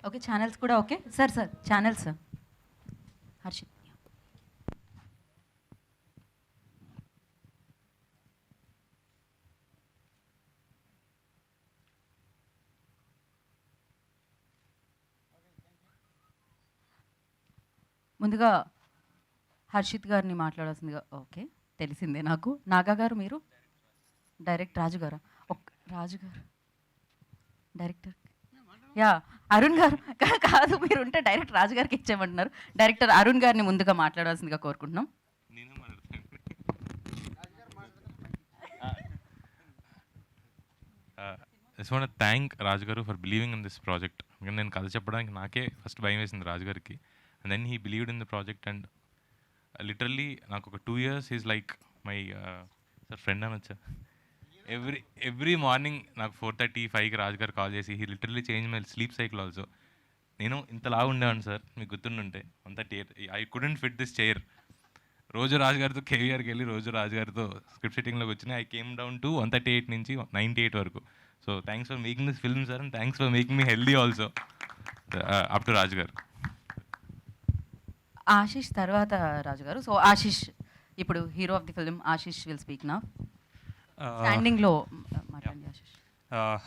Okay, channels కూడా okay sir. Channels Harshit. ముందుగా హర్షిత్ గారిని మాట్లాడాల్సిందిగా. ఓకే, తెలిసిందే నాకు. నాగా గారు, మీరు డైరెక్ట్ రాజు గారా? రాజు గారు డైరెక్టర్. యా, అరుణ్ గారు కాదు, మీరు ఉంటే డైరెక్ట్ రాజు గారికి ఇచ్చేయమంటున్నారు. డైరెక్టర్ అరుణ్ గారిని ముందుగా మాట్లాడాల్సిందిగా కోరుకుంటున్నాం. Just want thank Raju garu for believing in this project. నేను కథ చెప్పడానికి నాకే ఫస్ట్ భయం వేసింది రాజు గారికి. And then he believed in the project. And literally నాకు ఒక 2 years is like my sir friend అనొచ్చా. ఎవ్రీ మార్నింగ్ నాకు 4:30-5కి రాజు గారు కాల్ చేసి he literally change my sleep cycle also. నేను ఇంతలాగా ఉండేవాడిని సార్, మీకు గుర్తుండుంటే 1:38. I couldn't fit this chair. రోజు రాజు గారితో కేవీఆర్కి వెళ్ళి రోజు రాజు గారితో స్క్రిప్ట్ సెట్టింగ్లోకి వచ్చినాయి. ఐ కేమ్ డౌన్ టు 138 నుంచి 98 వరకు. So thanks for making this film sir, and thanks for making me healthy also. Up to Raju garu. Ashish తర్వాత రాజు గారు. సో ఆశీష్ ఇప్పుడు hero of the film. Ashish will speak నా. స్టాండింగ్లో మాట్లాడండి ఆశీష్.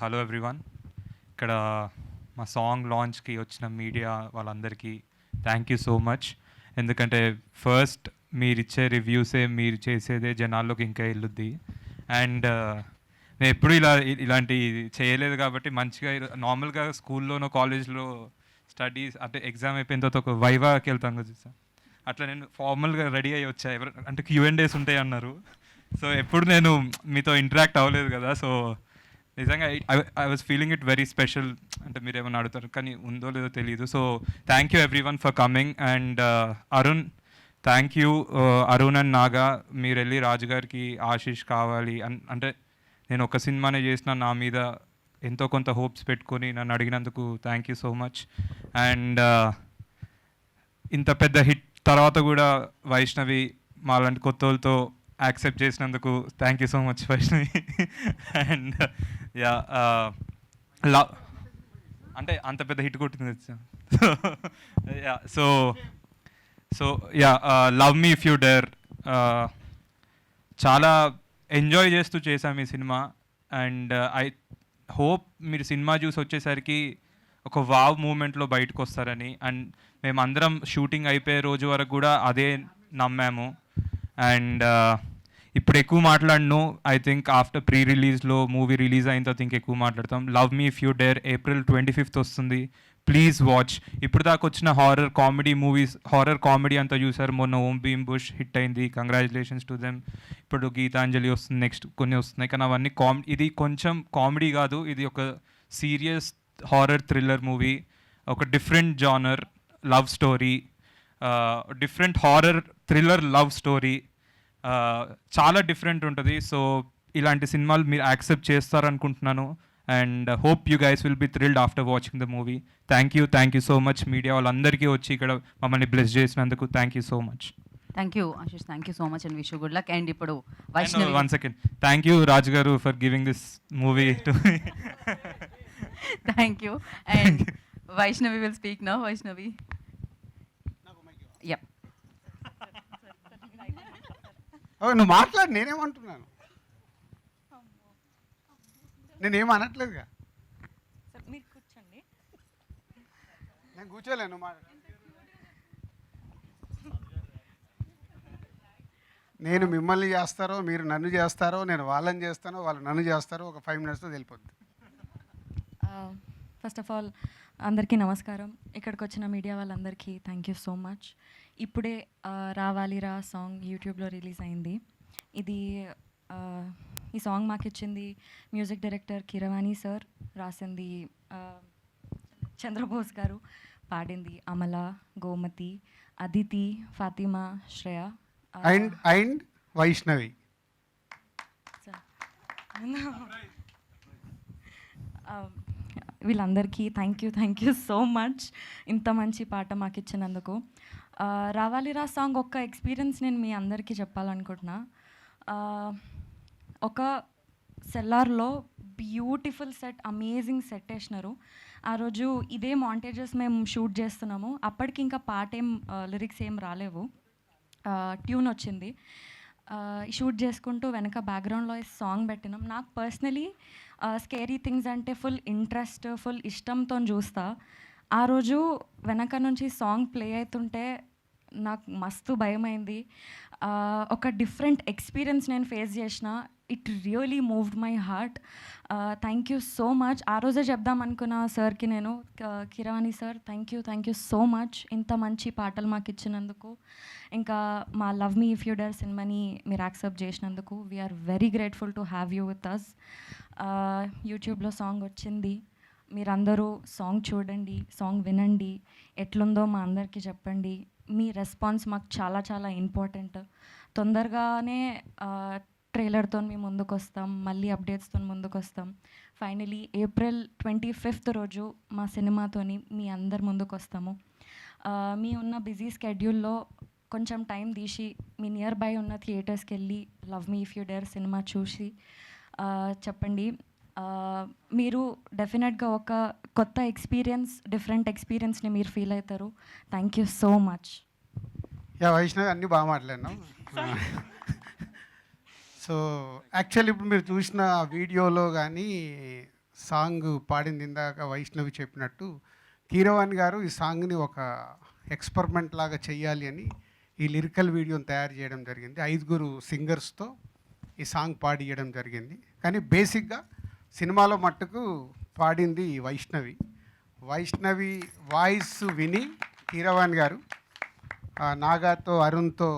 Hello everyone. ఇక్కడ మా సాంగ్ లాంచ్కి వచ్చిన మీడియా వాళ్ళందరికీ థ్యాంక్ యూ సో మచ్. ఎందుకంటే ఫస్ట్ మీరు ఇచ్చే రివ్యూసే, మీరు చేసేదే జనాల్లోకి ఇంకా వెళ్ళుద్ది. అండ్ నేను ఎప్పుడు ఇలాంటి చేయలేదు కాబట్టి మంచిగా నార్మల్గా స్కూల్లోనో కాలేజ్లో స్టడీస్ అంటే ఎగ్జామ్ అయిపోయిన తర్వాత ఒక వైవాకి వెళ్తాం కదా సార్, అట్లా నేను ఫార్మల్గా రెడీ అయ్యి వచ్చా. అంటే Q&As ఉంటాయి అన్నారు. సో ఎప్పుడు నేను మీతో ఇంటరాక్ట్ అవ్వలేదు కదా. సో నిజంగా I was feeling it very special. అంటే మీరు ఏమైనా అడుగుతారు కానీ ఉందో లేదో తెలియదు. So thank you everyone for coming. And Arun, thank you. Arun and Naga, మీరు వెళ్ళి రాజు గారికి ఆశీష్ కావాలి అంటే నేను ఒక సినిమానే చేసిన, నా మీద ఎంతో కొంత హోప్స్ పెట్టుకొని నన్ను అడిగినందుకు thank you so much. And ఇంత పెద్ద హిట్ తర్వాత కూడా వైష్ణవి మాలాంటి కొత్త వాళ్ళతో యాక్సెప్ట్ చేసినందుకు thank you so much Vaishnavi. And yeah, love అంటే అంత పెద్ద హిట్ కొట్టింది. Yeah, so yeah, love me if you dare. చాలా ఎంజాయ్ చేస్తూ చేశాం ఈ సినిమా. అండ్ ఐ హోప్ మీరు సినిమా చూసి వచ్చేసరికి ఒక వావ్ మూమెంట్లో బయటకు వస్తారని. అండ్ మేమందరం షూటింగ్ అయిపోయే రోజు వరకు కూడా అదే నమ్మాము. అండ్ ఇప్పుడు ఎక్కువ మాట్లాడను. ఐ థింక్ ఆఫ్టర్ ప్రీ రిలీజ్లో మూవీ రిలీజ్ అయిన తర్వాత ఇంకెక్కువ మాట్లాడతాం. Love me if you dare April 25th వస్తుంది. Please watch. ఇప్పుడు దాకా వచ్చిన horror comedy movies, horror comedy అంతా చూసారు. మొన్న ఓం భీమ్ బుష్ హిట్ అయింది, కంగ్రాచులేషన్స్ టు దెమ్. ఇప్పుడు గీతాంజలి వస్తుంది, నెక్స్ట్ కొన్ని వస్తున్నాయి. కానీ అవన్నీ ఇది కొంచెం కామెడీ కాదు, ఇది ఒక సీరియస్ హారర్ థ్రిల్లర్ మూవీ. ఒక different genre love story, different horror thriller love story, చాలా డిఫరెంట్ ఉంటుంది. సో ఇలాంటి సినిమాలు మీరు యాక్సెప్ట్ చేస్తారనుకుంటున్నాను. And hope you guys will be thrilled after watching the movie. Thank you so much media వాళ్ళందరికీ వచ్చి ఇక్కడ మమ్మల్ని బ్లెస్ చేసినందుకు thank you so much. Thank you Ashish, thank you so much and wish you good luck. And ఇప్పుడు Vaishnavi. 1 second. Thank you Raju garu for giving this movie to me. Thank you. And Vaishnavi will speak now. Vaishnavi. Yup. నువ్వు మాట్లాడు, నేనేమంటున్నాను? నేనేం అనట్లేదుగా. మీరు కూర్చోండి. నేను కూర్చోలేను. నేను మిమ్మల్ని చేస్తారో మీరు నన్ను చేస్తారో, నేను వాళ్ళని చేస్తానో వాళ్ళు నన్ను చేస్తారో ఒక 5 minutesతో తెలిపోద్ది. ఫస్ట్ ఆఫ్ ఆల్ అందరికీ నమస్కారం. ఇక్కడికి వచ్చిన మీడియా వాళ్ళందరికీ థ్యాంక్ యూ సో మచ్. ఇప్పుడే రావాలిరా సాంగ్ యూట్యూబ్లో రిలీజ్ అయింది. ఈ సాంగ్ మాకు ఇచ్చింది మ్యూజిక్ డైరెక్టర్ కీరవాణి సార్, రాసింది చంద్రబోస్ గారు, పాడింది అమల, గోమతి, అదితి, ఫాతిమా, శ్రేయ అండ్ వైష్ణవి. వీళ్ళందరికీ థ్యాంక్ యూ సో మచ్ ఇంత మంచి పాట మాకు ఇచ్చినందుకు. రావాలిరా సాంగ్ ఒక్క ఎక్స్పీరియన్స్ నేను మీ అందరికీ చెప్పాలనుకుంటున్నా. ఒక సెల్లార్లో బ్యూటిఫుల్ సెట్, అమేజింగ్ సెట్ వేసినారు. ఆ రోజు ఇదే మాంటేజెస్ మేము షూట్ చేస్తున్నాము. అప్పటికి ఇంకా పాట ఏం లిరిక్స్ ఏం రాలేవు, ట్యూన్ వచ్చింది. షూట్ చేసుకుంటూ వెనక బ్యాక్గ్రౌండ్లో సాంగ్ పెట్టినాం. నాకు పర్సనలీ స్కేరీ థింగ్స్ అంటే ఫుల్ ఇంట్రెస్ట్, ఫుల్ ఇష్టంతో చూస్తా. ఆ రోజు వెనక నుంచి సాంగ్ ప్లే అవుతుంటే నాకు మస్తు భయమైంది. ఒక డిఫరెంట్ ఎక్స్పీరియన్స్ నేను ఫేస్ చేసిన. It really moved my heart. Thank you so much. ఆ రోజే చెప్దాం అనుకున్న సార్కి నేను, Keeravani sir, thank you so much ఇంత మంచి పాటలు మాకు ఇచ్చినందుకు. ఇంకా మా love me if you dare సినిమాని మీరు యాక్సెప్ట్ చేసినందుకు we are very grateful to have you with us. యూట్యూబ్లో సాంగ్ వచ్చింది, మీరందరూ సాంగ్ చూడండి, సాంగ్ వినండి, ఎట్లుందో మా అందరికీ చెప్పండి. మీ రెస్పాన్స్ మాకు చాలా చాలా ఇంపార్టెంట్. తొందరగానే ట్రైలర్తో మేము ముందుకు వస్తాం, మళ్ళీ అప్డేట్స్తో ముందుకు వస్తాం. ఫైనలీ April 25th రోజు మా సినిమాతోని మీ అందరి ముందుకు వస్తాము. మీ ఉన్న బిజీ స్కెడ్యూల్లో కొంచెం టైం తీసి మీ నియర్ బై ఉన్న థియేటర్స్కి వెళ్ళి love me if you dare cinema చూసి చెప్పండి. మీరు డెఫినెట్గా ఒక కొత్త ఎక్స్పీరియన్స్, డిఫరెంట్ ఎక్స్పీరియన్స్ని మీరు ఫీల్ అవుతారు. Thank you so much. Yeah Vaishnavi, అన్నీ బాగా మాట్లాడినాం. సో యాక్చువల్లీ ఇప్పుడు మీరు చూసిన వీడియోలో కానీ సాంగ్ పాడింది ఇందాక వైష్ణవి చెప్పినట్టు, కీరవాణి గారు ఈ సాంగ్ని ఒక ఎక్స్పెరిమెంట్ లాగా చెయ్యాలి అని ఈ లిరికల్ వీడియోని తయారు చేయడం జరిగింది. 5 సింగర్స్తో ఈ సాంగ్ పాడియడం జరిగింది. కానీ బేసిక్గా సినిమాలో మట్టుకు పాడింది వైష్ణవి వాయిస్ విని కీరవాణి గారు నాగాతో, అరుణ్తో,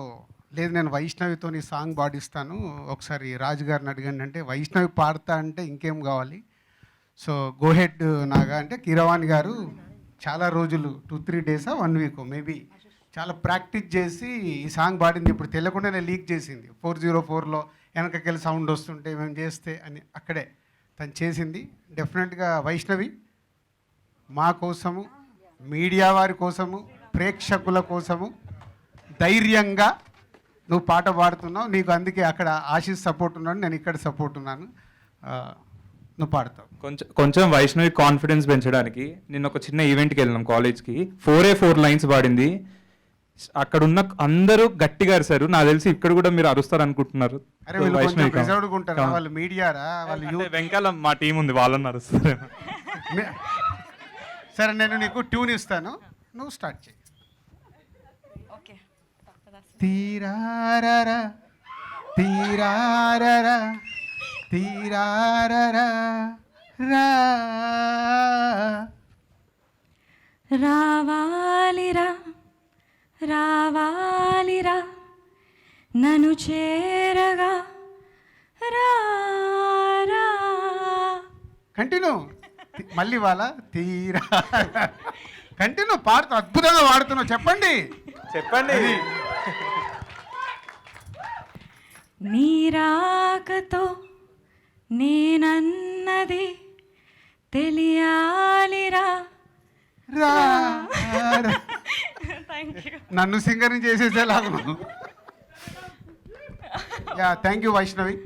లేదు నేను వైష్ణవితో ఈ సాంగ్ పాడిస్తాను, ఒకసారి రాజు గారిని అడగండి అంటే, వైష్ణవి పాడతా అంటే ఇంకేం కావాలి, సో గో హెడ్ నాగా అంటే, కీరవాణి గారు చాలా రోజులు 2-3 days 1 week మేబీ చాలా ప్రాక్టీస్ చేసి ఈ సాంగ్ పాడింది. ఇప్పుడు తెలియకుండానే లీక్ చేసింది. 404లో వెనకకెళ్ళి సౌండ్ వస్తుంటే మేము చేస్తే అని అక్కడే తను చేసింది. డెఫినెట్గా వైష్ణవి మా కోసము, మీడియా వారి కోసము, ప్రేక్షకుల కోసము ధైర్యంగా నువ్వు పాట పాడుతున్నావు. నీకు అందుకే అక్కడ ఆశీస్ సపోర్ట్ ఉన్నాడు, నేను ఇక్కడ సపోర్ట్ ఉన్నాను. నువ్వు పాడతావు. కొంచెం వైష్ణవి కాన్ఫిడెన్స్ పెంచడానికి నిన్న ఒక చిన్న ఈవెంట్కి వెళ్ళినాం కాలేజ్కి. 4 లైన్స్ పాడింది. అక్కడ ఉన్న అందరూ గట్టిగా అరిశారు. నాకు తెలిసి ఇక్కడ కూడా మీరు అరుస్తారు అనుకుంటున్నారు. అరే వీళ్ళు కొంచెం రిజర్వ్డ్గా ఉంటారు, వాళ్ళు మీడియారా, వాళ్ళు వెంకాల మా టీం ఉంది, వాళ్ళని అరుస్తారు. సరే నేను నీకు ట్యూన్ ఇస్తాను, నువ్వు స్టార్ట్ చేయి. ఓకే. తీరారరా తీరారరా తీరారరా రా రావాలిరా రావాలిరా నన్ను చేరగా రా రా. కంటిన్యూ, మళ్ళీ వాళ్ళ తీరా కంటిన్యూ పాడుతూ అద్భుతంగా వాడుతున్నావు. చెప్పండి. నీరాకతో నేనన్నది తెలియాలిరా. రా నన్ను సింగర్ని చేసేసేలాగా. Yeah, thank you Vaishnavi.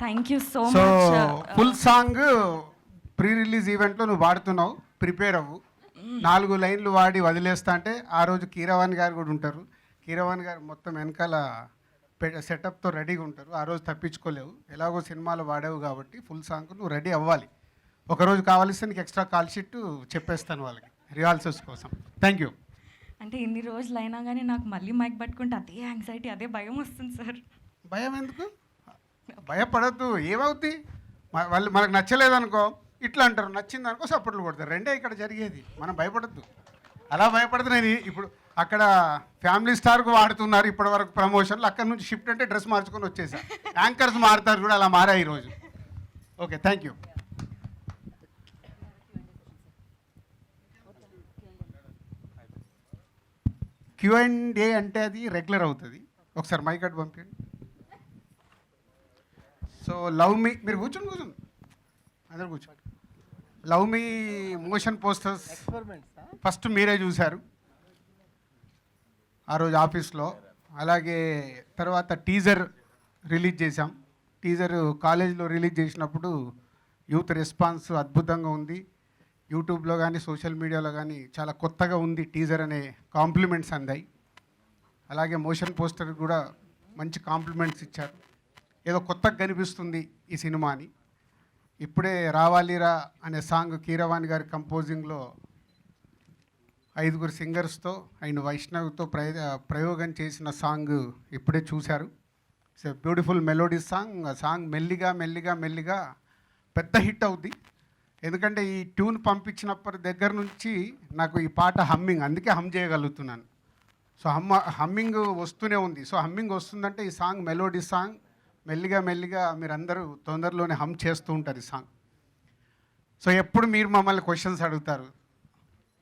Thank you so so much. Full song pre release ఈవెంట్లో నువ్వు పాడుతున్నావు, ప్రిపేర్ అవ్వు. 4 లైన్లు వాడి వదిలేస్తా అంటే ఆ రోజు కీరవాణి గారు కూడా ఉంటారు. కీరవాణి గారు మొత్తం వెనకాల సెటప్తో రెడీగా ఉంటారు. ఆ రోజు తప్పించుకోలేవు, ఎలాగో సినిమాలో వాడావు కాబట్టి ఫుల్ సాంగ్ నువ్వు రెడీ అవ్వాలి. ఒకరోజు కావాల్సి నీకు ఎక్స్ట్రా కాల్ షీట్ చెప్పేస్తాను వాళ్ళకి రిహార్సల్స్ కోసం. Thank you. అంటే ఇన్ని రోజులు అయినా కానీ నాకు మళ్ళీ మైక్ పట్టుకుంటే అదే యాంగ్జైటీ, అదే భయం వస్తుంది సార్. భయం ఎందుకు? భయపడద్దు, ఏమవుద్ది? వాళ్ళు మనకు నచ్చలేదనుకో ఇట్లా అంటారు, నచ్చింది అనుకో సపోర్ట్లు కొడతారు. రెండే ఇక్కడ జరిగేది, మనం భయపడద్దు. అలా భయపడదు. నేను ఇప్పుడు అక్కడ ఫ్యామిలీ స్టార్కు వాడుతున్నారు ఇప్పటి వరకు ప్రమోషన్లు, అక్కడ నుంచి షిఫ్ట్ అంటే డ్రెస్ మార్చుకొని వచ్చేసా. యాంకర్స్ మారుతారు కూడా, అలా మారా ఈరోజు. Okay, thank you. Q&A అంటే అది రెగ్యులర్ అవుతుంది. ఒకసారి మైక్ అటు పంపించండి. సో లవ్ మీ, మీరు కూర్చోండి అందరు కూర్చోండి. లవ్ మీ మోషన్ పోస్టర్స్ ఫస్ట్ మీరే చూశారు ఆ రోజు ఆఫీస్లో. అలాగే తర్వాత టీజర్ రిలీజ్ చేశాం. టీజర్ కాలేజీలో రిలీజ్ చేసినప్పుడు యూత్ రెస్పాన్స్ అద్భుతంగా ఉంది. యూట్యూబ్లో కానీ సోషల్ మీడియాలో కానీ చాలా కొత్తగా ఉంది టీజర్ అనే కాంప్లిమెంట్స్ అందాయి. అలాగే మోషన్ పోస్టర్ కూడా మంచి కాంప్లిమెంట్స్ ఇచ్చారు. ఏదో కొత్తగా కనిపిస్తుంది ఈ సినిమా అని. ఇప్పుడే రావాలిరా అనే సాంగ్ కీరవాణి గారి కంపోజింగ్లో 5 సింగర్స్తో అండ్ వైష్ణవ్తో ప్రయోగం చేసిన సాంగ్ ఇప్పుడే చూశారు. It's a beautiful melody song. ఆ సాంగ్ మెల్లిగా మెల్లిగా మెల్లిగా పెద్ద హిట్ అవుద్ది. ఎందుకంటే ఈ ట్యూన్ పంపించినప్పటి దగ్గర నుంచి నాకు ఈ పాట హమ్మింగ్, అందుకే హమ్ చేయగలుగుతున్నాను. సో హమ్మింగ్ వస్తూనే ఉంది. సో హమ్మింగ్ వస్తుందంటే ఈ సాంగ్ మెలోడీ సాంగ్. మెల్లిగా మెల్లిగా మీరందరూ తొందరలోనే హమ్ చేస్తూ ఉంటారు ఈ సాంగ్. సో ఎప్పుడు మీరు మమ్మల్ని క్వశ్చన్స్ అడుగుతారు,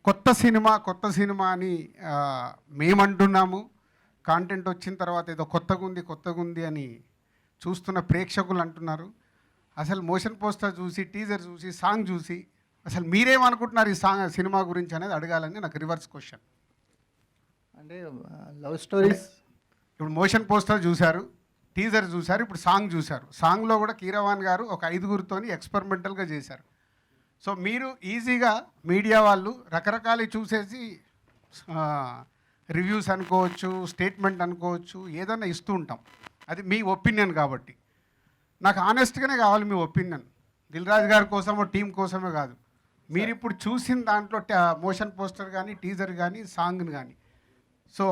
కొత్త సినిమా అని మేమంటున్నాము. కాంటెంట్ వచ్చిన తర్వాత ఏదో కొత్తగా ఉంది అని చూస్తున్న ప్రేక్షకులు అంటున్నారు. అసలు మోషన్ పోస్టర్ చూసి, టీజర్ చూసి, సాంగ్ చూసి అసలు మీరేమనుకుంటున్నారు ఈ సినిమా గురించి అనేది అడగాలని నాకు రివర్స్ క్వశ్చన్. అంటే లవ్ స్టోరీస్ ఇప్పుడు మోషన్ పోస్టర్ చూశారు, టీజర్ చూశారు, ఇప్పుడు సాంగ్ చూశారు. సాంగ్లో కూడా కీరవాణి గారు ఒక 5 ఎక్స్పెరిమెంటల్గా చేశారు. సో మీరు ఈజీగా మీడియా వాళ్ళు రకరకాలు చూసేసి రివ్యూస్ అనుకోవచ్చు, స్టేట్మెంట్ అనుకోవచ్చు, ఏదైనా ఇస్తూ ఉంటాం. అది మీ ఒపీనియన్ కాబట్టి నాకు ఆనెస్ట్గానే కావాలి మీ ఒపీనియన్. దిల్ రాజు గారి కోసమో టీం కోసమే కాదు. మీరు ఇప్పుడు చూసిన దాంట్లో మోషన్ పోస్టర్ కానీ, టీజర్ కానీ, సాంగ్ని కానీ, సో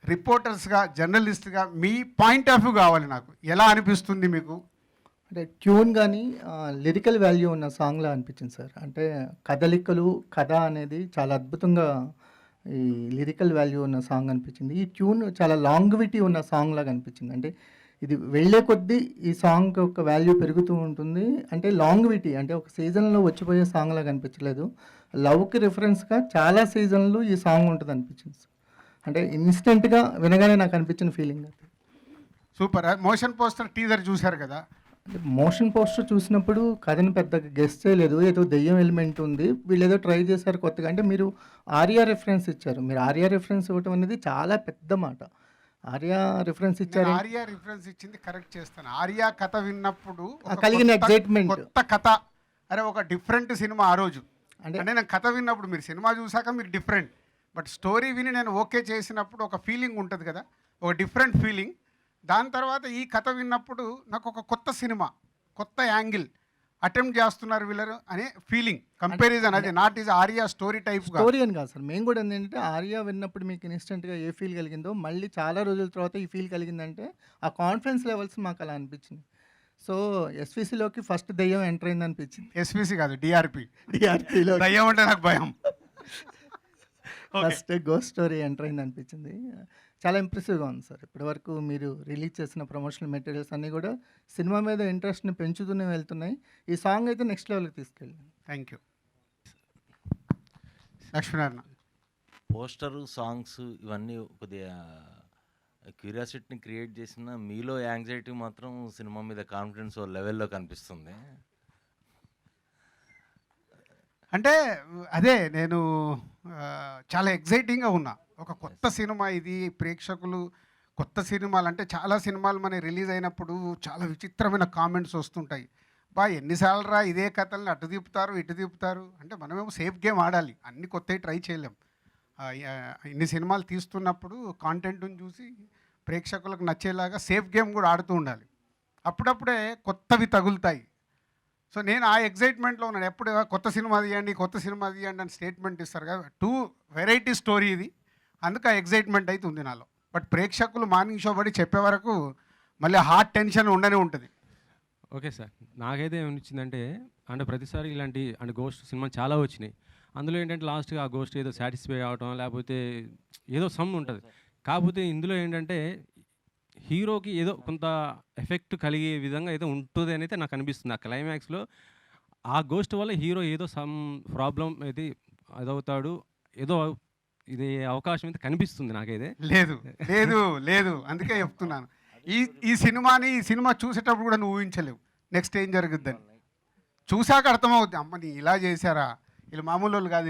రిపోర్టర్స్గా, జర్నలిస్ట్గా మీ పాయింట్ ఆఫ్ వ్యూ కావాలి నాకు. ఎలా అనిపిస్తుంది మీకు? అంటే ట్యూన్ కానీ లిరికల్ వాల్యూ ఉన్న సాంగ్లా అనిపించింది సార్. అంటే కదలికలు, కథ అనేది చాలా అద్భుతంగా ఈ లిరికల్ వాల్యూ ఉన్న సాంగ్ అనిపించింది. ఈ ట్యూన్ చాలా లాంగ్విటీ ఉన్న సాంగ్ లాగా అనిపించింది. అంటే ఇది వెళ్ళే కొద్దీ ఈ సాంగ్ యొక్క వాల్యూ పెరుగుతూ ఉంటుంది. అంటే లాంగ్విటీ అంటే ఒక సీజన్లో వచ్చిపోయే సాంగ్ లాగా అనిపించలేదు. లవ్కి రిఫరెన్స్గా చాలా సీజన్లు ఈ సాంగ్ ఉంటుంది అనిపించింది సార్. అంటే ఇన్స్టెంట్గా వినగానే నాకు అనిపించిన ఫీలింగ్ అది. సూపర్. మోషన్ పోస్టర్, టీజర్ చూశారు కదా? అంటే మోషన్ పోస్టర్ చూసినప్పుడు కథను పెద్దగా గెస్ట్ చేయలేదు. ఏదో దెయ్యం ఎలిమెంట్ ఉంది, వీళ్ళు ఏదో ట్రై చేశారు కొత్తగా. అంటే మీరు ఆర్యా రెఫరెన్స్ ఇచ్చారు. మీరు ఆర్యా రెఫరెన్స్ ఇవ్వటం అనేది చాలా పెద్ద మాట. ఆర్యా రిఫరెన్స్ ఇచ్చారు. ఆర్యా రిఫరెన్స్ ఇచ్చింది కరెక్ట్ చేస్తాను. ఆర్యా కథ విన్నప్పుడు కలిగిన ఎగ్జైట్మెంట్, కొత్త కథ, అరే ఒక డిఫరెంట్ సినిమా ఆ రోజు. అంటే నేను కథ విన్నప్పుడు, మీరు సినిమా చూసాక మీకు డిఫరెంట్, బట్ స్టోరీ విని నేను ఓకే చేసినప్పుడు ఒక ఫీలింగ్ ఉంటుంది కదా, ఒక డిఫరెంట్ ఫీలింగ్. దాని తర్వాత ఈ కథ విన్నప్పుడు నాకు ఒక కొత్త సినిమా, కొత్త యాంగిల్ అటెంప్ట్ చేస్తున్నారు వీళ్ళరు అనే ఫీలింగ్, కంపారిజన్. అది not is Arya story type story అని కాదు సార్. మేము కూడా ఏంటంటే ఆర్యా విన్నప్పుడు మీకు ఇన్స్టెంట్గా ఏ ఫీల్ కలిగిందో మళ్ళీ చాలా రోజుల తర్వాత ఈ ఫీల్ కలిగిందంటే ఆ కాన్ఫిడెన్స్ లెవెల్స్ మాకు అలా అనిపించింది. సో ఎస్విసిలోకి ఫస్ట్ దెయ్యం ఎంటర్ అయింది అనిపించింది. ఎస్విసి కాదు, డిఆర్పిలో లో దయ్యం అంటే నాకు భయం. ఫస్ట్ గోస్ట్ స్టోరీ ఎంటర్ అయింది అనిపించింది. చాలా ఇంప్రెసివ్గా ఉంది సార్. ఇప్పటివరకు మీరు రిలీజ్ చేసిన ప్రమోషనల్ మెటీరియల్స్ అన్నీ కూడా సినిమా మీద ఇంట్రెస్ట్ని పెంచుతూనే వెళ్తున్నాయి. ఈ సాంగ్ అయితే నెక్స్ట్ లెవెల్కి తీసుకెళ్ళింది. Thank you. Lakshminarayana. Poster, songs ఇవన్నీ కొద్దిగా క్యూరియాసిటీని క్రియేట్ చేసిన మీలో యాంగ్జైటీ మాత్రం సినిమా మీద కాన్ఫిడెన్స్ లెవెల్లో కనిపిస్తుంది. అంటే అదే నేను చాలా ఎగ్జైటింగ్గా ఉన్నా. ఒక కొత్త సినిమా ఇది. ప్రేక్షకులు కొత్త సినిమాలు అంటే చాలా సినిమాలు మన రిలీజ్ అయినప్పుడు చాలా విచిత్రమైన కామెంట్స్ వస్తుంటాయి. ఎన్నిసార్లు రా ఇదే కథల్ని అటు తిప్పుతారు ఇటు తిప్పుతారు అంటే మనమేమో సేఫ్ గేమ్ ఆడాలి, అన్ని కొత్తవి ట్రై చేయలేం. ఇన్ని సినిమాలు తీస్తున్నప్పుడు కాంటెంట్ని చూసి ప్రేక్షకులకు నచ్చేలాగా సేఫ్ గేమ్ కూడా ఆడుతూ ఉండాలి. అప్పుడప్పుడే కొత్తవి తగులుతాయి. సో నేను ఆ ఎగ్జైట్మెంట్లో ఉన్నాను. ఎప్పుడు కొత్త సినిమా తీయండి అని స్టేట్మెంట్ ఇస్తారు కదా, 2 వెరైటీ స్టోరీ ఇది. అందుకు ఆ ఎగ్జైట్మెంట్ అయితే ఉంది నాలో. బట్ ప్రేక్షకులు మార్నింగ్ షో పడి చెప్పే వరకు మళ్ళీ హార్ట్ టెన్షన్ ఉండనే ఉంటుంది. ఓకే సార్, నాకైతే ఏమనిచ్చిందంటే అంటే ప్రతిసారి ఇలాంటి అంటే గోస్ట్ సినిమా చాలా వచ్చినాయి. అందులో ఏంటంటే లాస్ట్గా ఆ గోస్ట్ ఏదో సాటిస్ఫై అవటం లేకపోతే ఏదో సమ్ ఉంటుంది. కాకపోతే ఇందులో ఏంటంటే హీరోకి ఏదో కొంత ఎఫెక్ట్ కలిగే విధంగా ఏదో ఉంటుంది అని అయితే నాకు అనిపిస్తుంది. ఆ క్లైమాక్స్లో ఆ గోస్ట్ వల్ల హీరో ఏదో సమ్ ప్రాబ్లం అయితే అదవుతాడు, ఏదో ఇది అవకాశం అయితే కనిపిస్తుంది నాకైతే. లేదు అందుకే చెప్తున్నాను. ఈ సినిమా చూసేటప్పుడు కూడా నువ్వు ఊహించలేవు నెక్స్ట్ ఏం జరుగుద్దని. చూశాక అర్థమవుద్ది, అమ్మని ఇలా చేశారా, వీళ్ళు మామూలు వాళ్ళు కాదు,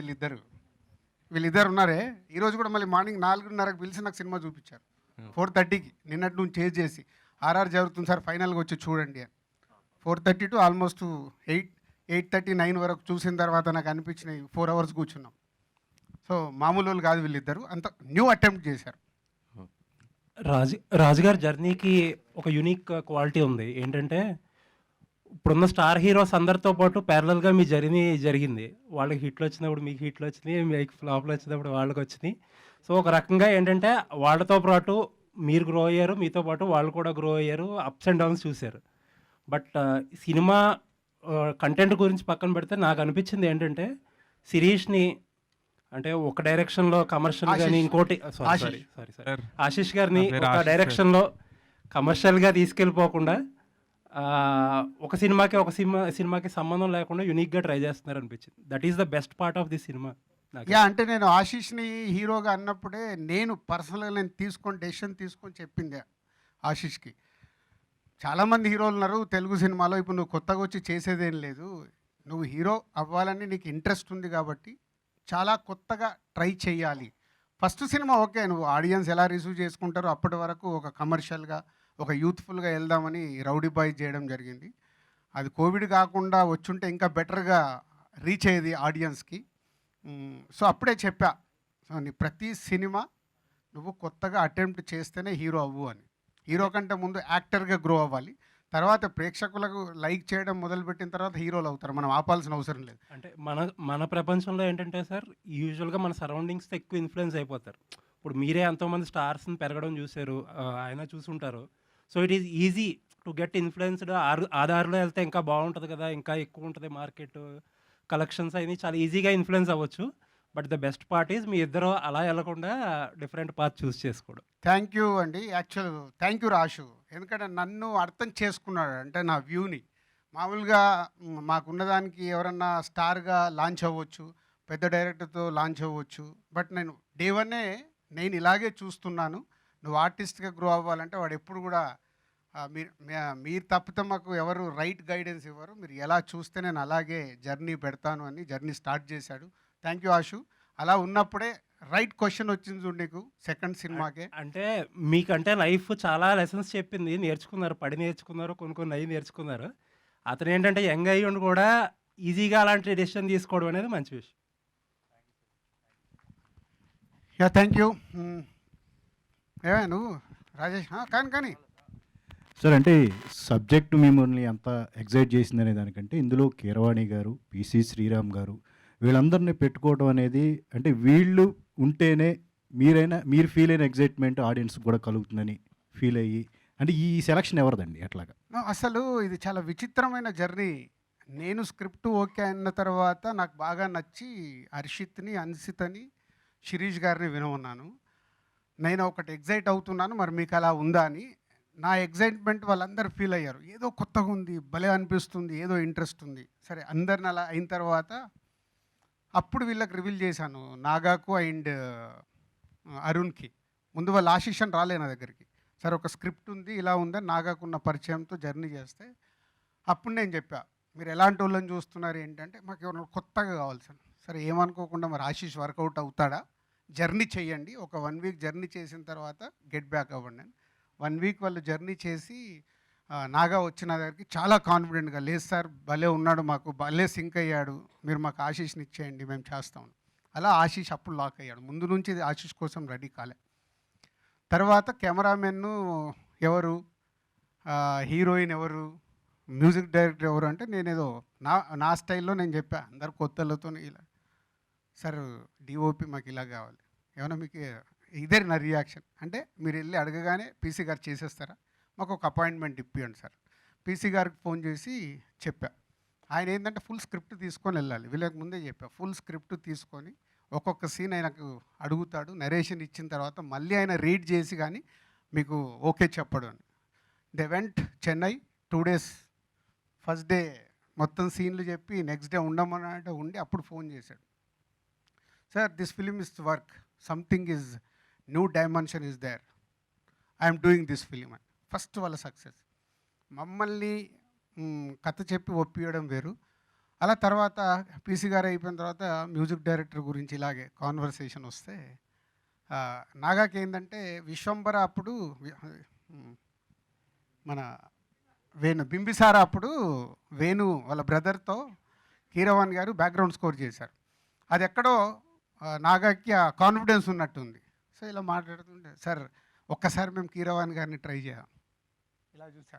వీళ్ళిద్దరు ఉన్నారే. ఈరోజు కూడా మళ్ళీ మార్నింగ్ 4:30కి పిలిచి నాకు సినిమా చూపించారు 4:30కి. నిన్నటి నుంచి చేసి ఆర్ఆర్ జరుగుతుంది సార్ ఫైనల్గా వచ్చి చూడండి అని. 4:30 టు ఆల్మోస్ట్ 8:39 వరకు చూసిన తర్వాత నాకు అనిపించినాయి 4 అవర్స్ కూర్చున్నాం. సో మామూలు వాళ్ళు కాదు వీళ్ళిద్దరు, అంత న్యూ అటెంప్ట్ చేశారు. రాజుగారి జర్నీకి ఒక యూనిక్ క్వాలిటీ ఉంది. ఏంటంటే ఇప్పుడున్న స్టార్ హీరోస్ అందరితో పాటు ప్యారలల్గా మీ జర్నీ జరిగింది. వాళ్ళకి హిట్లు వచ్చినప్పుడు మీకు హిట్లు వచ్చినాయి, మీకు ఫ్లాప్లు వచ్చినప్పుడు వాళ్ళకి వచ్చినాయి. సో ఒక రకంగా ఏంటంటే వాళ్ళతో పాటు మీరు గ్రో అయ్యారు, మీతో పాటు వాళ్ళు కూడా గ్రో అయ్యారు, అప్స్ అండ్ డౌన్స్ చూశారు. బట్ సినిమా కంటెంట్ గురించి పక్కన పెడితే నాకు అనిపించింది ఏంటంటే శిరీష్ని అంటే ఒక డైరెక్షన్లో కమర్షియల్ కానీ ఆశీష్. ఇంకోటి ఆశీష్. సారీ సార్ ఆశీష్ గారిని నా పేరు ఒక ఆశీష్ సార్. డైరెక్షన్లో కమర్షియల్గా తీసుకెళ్ళిపోకుండా ఒక సినిమాకి సంబంధం లేకుండా యూనిక్గా ట్రై చేస్తున్నారు అనిపించింది. That is the best part of the cinema నాకు. యా అంటే నేను ఆశీష్ని హీరోగా అన్నప్పుడే నేను పర్సనల్గా నేను డెసిషన్ తీసుకొని చెప్పింది ఆశీష్కి. చాలామంది హీరోలు ఉన్నారు తెలుగు సినిమాలో, ఇప్పుడు నువ్వు కొత్తగా వచ్చి చేసేదేం లేదు, నువ్వు హీరో అవ్వాలని నీకు ఇంట్రెస్ట్ ఉంది కాబట్టి చాలా కొత్తగా ట్రై చేయాలి. ఫస్ట్ సినిమా ఓకే, నువ్వు ఆడియన్స్ ఎలా రిసీవ్ చేసుకుంటారో అప్పటి వరకు ఒక కమర్షియల్గా ఒక యూత్ఫుల్గా వెళ్దామని రౌడీ బాయ్ చేయడం జరిగింది. అది కోవిడ్ కాకుండా వచ్చుంటే ఇంకా బెటర్గా రీచ్ అయ్యేది ఆడియన్స్కి. సో అప్పుడే చెప్పా, సో నీ ప్రతి సినిమా నువ్వు కొత్తగా అటెంప్ట్ చేస్తేనే హీరో అవ్వు అని. హీరో కంటే ముందు యాక్టర్గా గ్రో అవ్వాలి, తర్వాత ప్రేక్షకులకు లైక్ చేయడం మొదలుపెట్టిన తర్వాత హీరోలు అవుతారు, మనం ఆపాల్సిన అవసరం లేదు. అంటే మన ప్రపంచంలో ఏంటంటే సార్ యూజువల్గా మన సరౌండింగ్స్తో ఎక్కువ ఇన్ఫ్లుయెన్స్ అయిపోతారు. ఇప్పుడు మీరే ఎంతోమంది స్టార్స్ని పెరగడం చూశారు, ఆయన చూసుంటారు. So it is easy to get influenced. ఆ దారిలో వెళ్తే ఇంకా బాగుంటుంది కదా, ఇంకా ఎక్కువ ఉంటుంది మార్కెట్, కలెక్షన్స్ అయినా చాలా ఈజీగా ఇన్ఫ్లుయెన్స్ అవ్వచ్చు. But the best part is మీ ఇద్దరు అలా వెళ్ళకుండా డిఫరెంట్ పాత్ చూస్ చేసుకోవడం. థ్యాంక్ యూ అండి, యాక్చువల్ థ్యాంక్ యూ రాషు, ఎందుకంటే నన్ను అర్థం చేసుకున్నాడు, అంటే నా వ్యూని. మామూలుగా మాకున్నదానికి ఎవరన్నా స్టార్గా లాంచ్ అవ్వచ్చు, పెద్ద డైరెక్టర్తో లాంచ్ అవ్వచ్చు, బట్ నేను డే వన్నే నేను ఇలాగే చూస్తున్నాను. నువ్వు ఆర్టిస్ట్గా గ్రో అవ్వాలంటే వాడు ఎప్పుడు కూడా మీరు తప్పితే మాకు ఎవరు రైట్ గైడెన్స్ ఇవ్వరు, మీరు ఎలా చూస్తే నేను అలాగే జర్నీ పెడతాను అని జర్నీ స్టార్ట్ చేశాడు. Thank you Ashu. అలా ఉన్నప్పుడే రైట్ క్వశ్చన్ వచ్చింది చూడు నీకు సెకండ్ సినిమాకే. అంటే మీకంటే లైఫ్ చాలా లెసన్స్ చెప్పింది, నేర్చుకున్నారు, పడి నేర్చుకున్నారు, కొన్ని అయ్యి నేర్చుకున్నారు. అతను ఏంటంటే యంగ్ అయ్యి ఉండి కూడా ఈజీగా అలాంటి డెసిషన్ తీసుకోవడం అనేది మంచి విషయం. Yeah thank you. ఏమే నువ్వు రాజేష్ కానీ సార్ అంటే సబ్జెక్టు మిమ్మల్ని అంత ఎగ్జైట్ చేసిందనే దానికంటే ఇందులో కీరవాణి గారు, పిసి శ్రీరామ్ గారు వీళ్ళందరినీ పెట్టుకోవడం అనేది అంటే వీళ్ళు ఉంటేనే మీరు ఫీల్ అయిన ఎగ్జైట్మెంట్ ఆడియన్స్ కూడా కలుగుతుందని ఫీల్ అయ్యి అంటే ఈ సెలక్షన్ ఎవరిదండి ఎట్లాగా? అసలు ఇది చాలా విచిత్రమైన జర్నీ. నేను స్క్రిప్ట్ ఓకే అన్న తర్వాత నాకు బాగా నచ్చి హర్షిత్ని, అన్సితని, శిరీష్ గారిని వినమన్నాను. నేను ఒకటి ఎగ్జైట్ అవుతున్నాను, మరి మీకు అలా ఉందా అని. నా ఎగ్జైట్మెంట్ వాళ్ళందరూ ఫీల్ అయ్యారు, ఏదో కొత్తగా ఉంది, భలే అనిపిస్తుంది, ఏదో ఇంట్రెస్ట్ ఉంది. సరే అందరిని అలా అయిన తర్వాత అప్పుడు వీళ్ళకి రివీల్ చేశాను, నాగాకు అండ్ అరుణ్కి. ముందు వాళ్ళు ఆశీష్ అని రాలే నా దగ్గరికి. సరే ఒక స్క్రిప్ట్ ఉంది, ఇలా ఉందని నాగాకున్న పరిచయంతో జర్నీ చేస్తే అప్పుడు నేను చెప్పా, మీరు ఎలాంటి వాళ్ళని చూస్తున్నారు ఏంటంటే మాకు ఎవరైనా కొత్తగా కావాలి సార్. సరే ఏమనుకోకుండా మరి ఆశీష్ వర్కౌట్ అవుతాడా, జర్నీ చేయండి, ఒక 1 వీక్ జర్నీ చేసిన తర్వాత గెట్ బ్యాక్ అవ్వండి అని. 1 వీక్ వాళ్ళు జర్నీ చేసి నాగా వచ్చిన దగ్గరికి చాలా కాన్ఫిడెంట్గా, లేదు సార్ భలే ఉన్నాడు, మాకు భలే సింక్ అయ్యాడు, మీరు మాకు ఆశీష్ని ఇచ్చేయండి మేము చేస్తాం. అలా ఆశీష్ అప్పుడు లాక్ అయ్యాడు. ముందు నుంచి ఆశీష్ కోసం రెడీ కాలే. తర్వాత కెమెరామెన్ ఎవరు, హీరోయిన్ ఎవరు, మ్యూజిక్ డైరెక్టర్ ఎవరు అంటే నేనేదో నా స్టైల్లో నేను చెప్పా అందరు కొత్తలతో ఇలా, సార్ డిఓపి మాకు ఇలా కావాలి, ఏమైనా మీకు ఇదే నా రియాక్షన్. అంటే మీరు వెళ్ళి అడగగానే పీసీ గారు చేసేస్తారా, మాకు ఒక అపాయింట్మెంట్ ఇప్పియండి సార్. పీసీ గారికి ఫోన్ చేసి చెప్పా. ఆయన ఏంటంటే ఫుల్ స్క్రిప్ట్ తీసుకొని వెళ్ళాలి, వీళ్ళకి ముందే చెప్పా ఫుల్ స్క్రిప్ట్ తీసుకొని ఒక్కొక్క సీన్ ఆయనకు అడుగుతాడు, నరేషన్ ఇచ్చిన తర్వాత మళ్ళీ ఆయన రీడ్ చేసి కానీ మీకు ఓకే చెప్పడు అని. They went Chennai 2 days. First day మొత్తం సీన్లు చెప్పి నెక్స్ట్ డే ఉండమని ఉండి అప్పుడు ఫోన్ చేశాడు, sir this film is work, something is new dimension is there, I'm doing this film అని. ఫస్ట్ వాళ్ళ సక్సెస్. మమ్మల్ని కథ చెప్పి ఒప్పియడం వేరు. అలా తర్వాత పీసీ గారు అయిపోయిన తర్వాత మ్యూజిక్ డైరెక్టర్ గురించి ఇలాగే కాన్వర్సేషన్ వస్తే నాగాకి ఏంటంటే విశ్వంబర అప్పుడు మన వేణు బింబిసారా అప్పుడు వేణు వాళ్ళ బ్రదర్తో కీరవాణి గారు బ్యాక్గ్రౌండ్ స్కోర్ చేశారు. అది ఎక్కడో నాగాకి ఆ కాన్ఫిడెన్స్ ఉన్నట్టుంది. సో ఇలా మాట్లాడుతుంటే సార్ ఒక్కసారి మేము కీరవాణి గారిని ట్రై చేయాలి. ఇలా చూసా,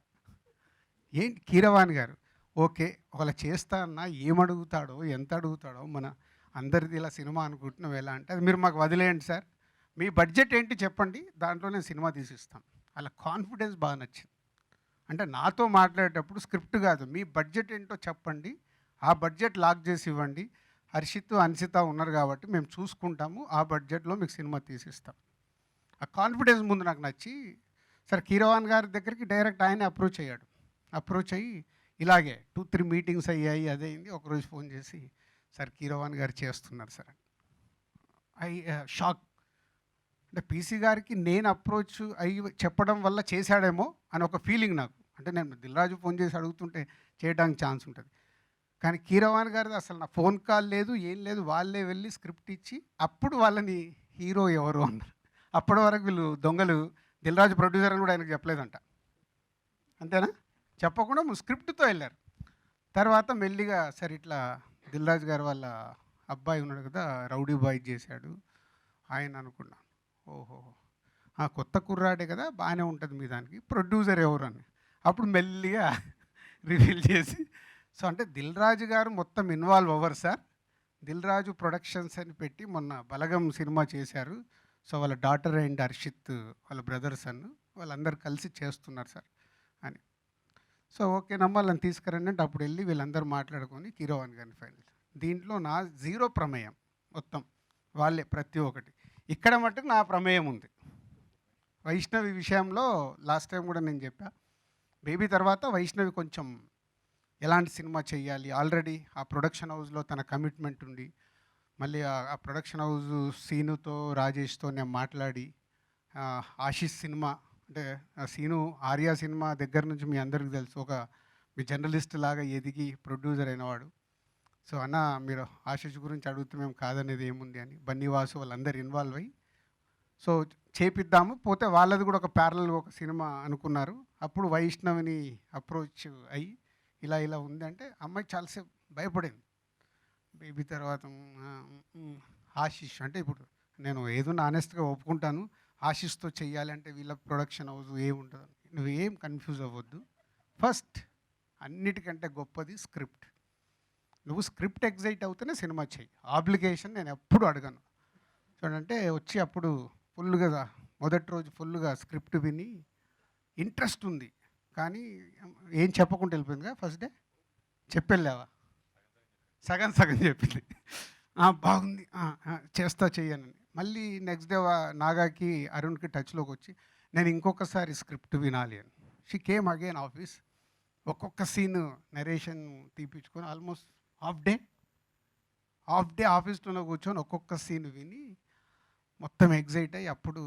ఏంటి కీరవాణి గారు ఓకే ఒకవేళ చేస్తా అన్నా ఏమడుగుతాడో ఎంత అడుగుతాడో మన అందరిది ఇలా సినిమా అనుకుంటున్నాం ఎలా అంటే అది మీరు మాకు వదిలేయండి సార్, మీ బడ్జెట్ ఏంటి చెప్పండి, దాంట్లో నేను సినిమా తీసిస్తాం. అలా కాన్ఫిడెన్స్ బాగా నచ్చింది. అంటే నాతో మాట్లాడేటప్పుడు స్క్రిప్ట్ కాదు, మీ బడ్జెట్ ఏంటో చెప్పండి, ఆ బడ్జెట్ లాక్ చేసి ఇవ్వండి, హర్షిత్ అన్సిత ఉన్నారు కాబట్టి మేము చూసుకుంటాము, ఆ బడ్జెట్లో మీకు సినిమా తీసిస్తాం. ఆ కాన్ఫిడెన్స్ ముందు నాకు నచ్చి సార్ కీరవాణి గారి దగ్గరికి డైరెక్ట్ ఆయన అప్రోచ్ అయ్యాడు. అప్రోచ్ అయ్యి ఇలాగే 2-3 మీటింగ్స్ అయ్యాయి, అదైంది. ఒకరోజు ఫోన్ చేసి సార్ కీరవాణి గారు చేస్తున్నారు సార్. షాక్. అంటే పీసీ గారికి నేను అప్రోచ్ అయ్యి చెప్పడం వల్ల చేశాడేమో అని ఒక ఫీలింగ్ నాకు. అంటే నేను దిల్రాజు ఫోన్ చేసి అడుగుతుంటే చేయడానికి ఛాన్స్ ఉంటుంది, కానీ కీరవాణి గారిది అసలు నా ఫోన్ కాల్ లేదు, ఏం లేదు. వాళ్ళే వెళ్ళి స్క్రిప్ట్ ఇచ్చి అప్పుడు వాళ్ళని హీరో ఎవరు అన్నారు. అప్పటి వరకు వీళ్ళు దొంగలు, దిల్రాజు ప్రొడ్యూసర్ అని కూడా ఆయనకు చెప్పలేదంట. అంతేనా? చెప్పకుండా స్క్రిప్ట్తో వెళ్ళారు. తర్వాత మెల్లిగా సరే ఇట్లా దిల్రాజు గారు వాళ్ళ అబ్బాయి ఉన్నాడు కదా, రౌడీ బాయ్ చేశాడు ఆయన అనుకున్నా. ఓహో ఆ కొత్త కుర్రాడే కదా, బాగానే ఉంటుంది మీ దానికి, ప్రొడ్యూసర్ ఎవరు అని అప్పుడు మెల్లిగా రివీల్ చేసి, సో అంటే దిల్రాజు గారు మొత్తం ఇన్వాల్వ్ అవ్వరు సార్, దిల్రాజు ప్రొడక్షన్స్ అని పెట్టి మొన్న బలగం సినిమా చేశారు. సో వాళ్ళ డాటర్ అండ్ హర్షిత్ వాళ్ళ బ్రదర్స్ అన్ను వాళ్ళందరూ కలిసి చేస్తున్నారు సార్ అని. సో ఓకే నమ్మాలని తీసుకురండి అంటే అప్పుడు వెళ్ళి వీళ్ళందరూ మాట్లాడుకొని కీరవాణి గారిని ఫైనల్. దీంట్లో నా జీరో ప్రమేయం, మొత్తం వాళ్ళే ప్రతి ఒక్కటి. ఇక్కడ మట్టుకు నా ప్రమేయం ఉంది. వైష్ణవి విషయంలో లాస్ట్ టైం కూడా నేను చెప్పా, బేబీ తర్వాత వైష్ణవి కొంచెం ఎలాంటి సినిమా చేయాలి, ఆల్రెడీ ఆ ప్రొడక్షన్ హౌస్లో తన కమిట్మెంట్ ఉండి మళ్ళీ ఆ ప్రొడక్షన్ హౌస్ సీనుతో రాజేష్తో నేను మాట్లాడి ఆశీష్ సినిమా అంటే సీను ఆర్యా సినిమా దగ్గర నుంచి మీ అందరికీ తెలుసు, ఒక మీ జర్నలిస్ట్ లాగా ఎదిగి ప్రొడ్యూసర్ అయినవాడు. సో అన్న మీరు ఆశీష్ గురించి అడిగితే మేము కాదనేది ఏముంది అని బన్నీవాసు వాళ్ళందరూ ఇన్వాల్వ్ అయ్యి సో చేపిద్దాము, పోతే వాళ్ళది కూడా ఒక ప్యారలల్ ఒక సినిమా అనుకున్నారు. అప్పుడు వైష్ణవిని అప్రోచ్ అయ్యి ఇలా ఇలా ఉంది అంటే అమ్మాయి చాలాసేపు భయపడింది. బేబీ తర్వాత ఆశీష్ అంటే ఇప్పుడు నేను ఏదైనా ఆనెస్ట్గా ఒప్పుకుంటాను, ఆశీష్తో చెయ్యాలి అంటే వీళ్ళ ప్రొడక్షన్ హౌస్ ఏముంటుంది, నువ్వేం కన్ఫ్యూజ్ అవ్వద్దు. ఫస్ట్ అన్నిటికంటే గొప్పది స్క్రిప్ట్. నువ్వు స్క్రిప్ట్ ఎగ్జైట్ అవుతేనే సినిమా చెయ్యి, ఆబ్లిగేషన్ నేను ఎప్పుడు అడగను. చూడంటే వచ్చి అప్పుడు ఫుల్గా మొదటి రోజు ఫుల్గా స్క్రిప్ట్ విని ఇంట్రెస్ట్ ఉంది, కానీ ఏం చెప్పకుండా వెళ్ళిపోయిందిగా. ఫస్ట్ డే చెప్పెళ్ళావా, సగం సగం చెప్పింది, బాగుంది చేస్తా చెయ్యనని. మళ్ళీ నెక్స్ట్ డే నాగాకి అరుణ్కి టచ్లోకి వచ్చి నేను ఇంకొకసారి స్క్రిప్ట్ వినాలి అని. షీ కేమ్ అగైన్ ఆఫీస్, ఒక్కొక్క సీన్ నరేషన్ తీపించుకొని ఆల్మోస్ట్ హాఫ్ డే ఆఫీస్లో కూర్చొని ఒక్కొక్క సీన్ విని మొత్తం ఎగ్జైట్ అయ్యి అప్పుడు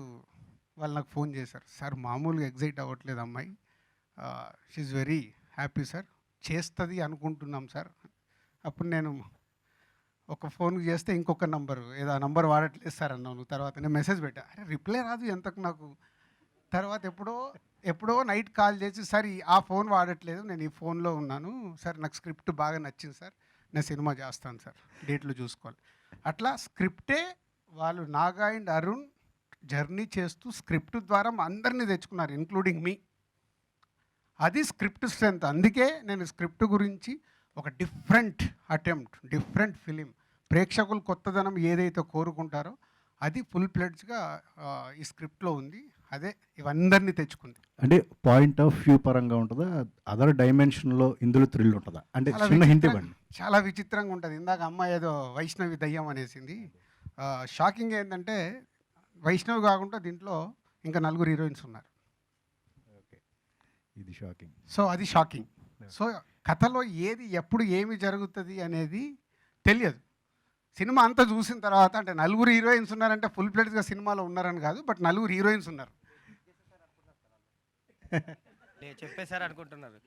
వాళ్ళు నాకు ఫోన్ చేశారు, సార్ మామూలుగా ఎగ్జైట్ అవ్వట్లేదు అమ్మాయి, షీఈ్ వెరీ హ్యాపీ సార్, చేస్తుంది అనుకుంటున్నాం సార్. అప్పుడు నేను ఒక ఫోన్ చేస్తే ఇంకొక నంబరు ఏదో ఆ నంబర్ వాడట్లేదు సార్ అన్నావు నువ్వు. తర్వాత నేను మెసేజ్ పెట్టా, అరే రిప్లై రాదు ఎంతకు నాకు. తర్వాత ఎప్పుడో నైట్ కాల్ చేసి సార్ ఆ ఫోన్ వాడట్లేదు, నేను ఈ ఫోన్లో ఉన్నాను సార్, నాకు స్క్రిప్ట్ బాగా నచ్చింది సార్, నేను సినిమా చేస్తాను సార్, డేట్లు చూసుకోవాలి. అట్లా స్క్రిప్టే వాళ్ళు నాగా అండ్ అరుణ్ జర్నీ చేస్తూ స్క్రిప్ట్ ద్వారా అందరినీ తెచ్చుకున్నారు, ఇంక్లూడింగ్ మీ. అది స్క్రిప్ట్ స్ట్రెంత్. అందుకే నేను స్క్రిప్ట్ గురించి ఒక డిఫరెంట్ అటెంప్ట్, డిఫరెంట్ ఫిలిం, ప్రేక్షకులు కొత్తదనం ఏదైతే కోరుకుంటారో అది ఫుల్ ప్లెడ్జ్గా ఈ స్క్రిప్ట్లో ఉంది. అదే ఇవందరినీ తెచ్చుకుంది. అంటే పాయింట్ ఆఫ్ వ్యూ పరంగా ఉంటుందా, అదర్ డైమెన్షన్లో ఇందులో థ్రిల్ ఉంటుందా? అంటే చిన్న హింట్ ఇవ్వండి. చాలా విచిత్రంగా ఉంటుంది. ఇందాక అమ్మాయి ఏదో వైష్ణవి దయ్యం అనేసింది. షాకింగ్ ఏంటంటే వైష్ణవి కాకుండా దీంట్లో ఇంకా 4 హీరోయిన్స్ ఉన్నారు. ఇది షాకింగ్. సో అది షాకింగ్. సో కథలో ఏది ఎప్పుడు ఏమి జరుగుతుంది అనేది తెలియదు. సినిమా అంతా చూసిన తర్వాత అంటే 4 హీరోయిన్స్ ఉన్నారంటే ఫుల్ ప్లేట్గా సినిమాలో ఉన్నారని కాదు, బట్ 4 హీరోయిన్స్ ఉన్నారు. చెప్పేశారు అనుకుంటున్నారు.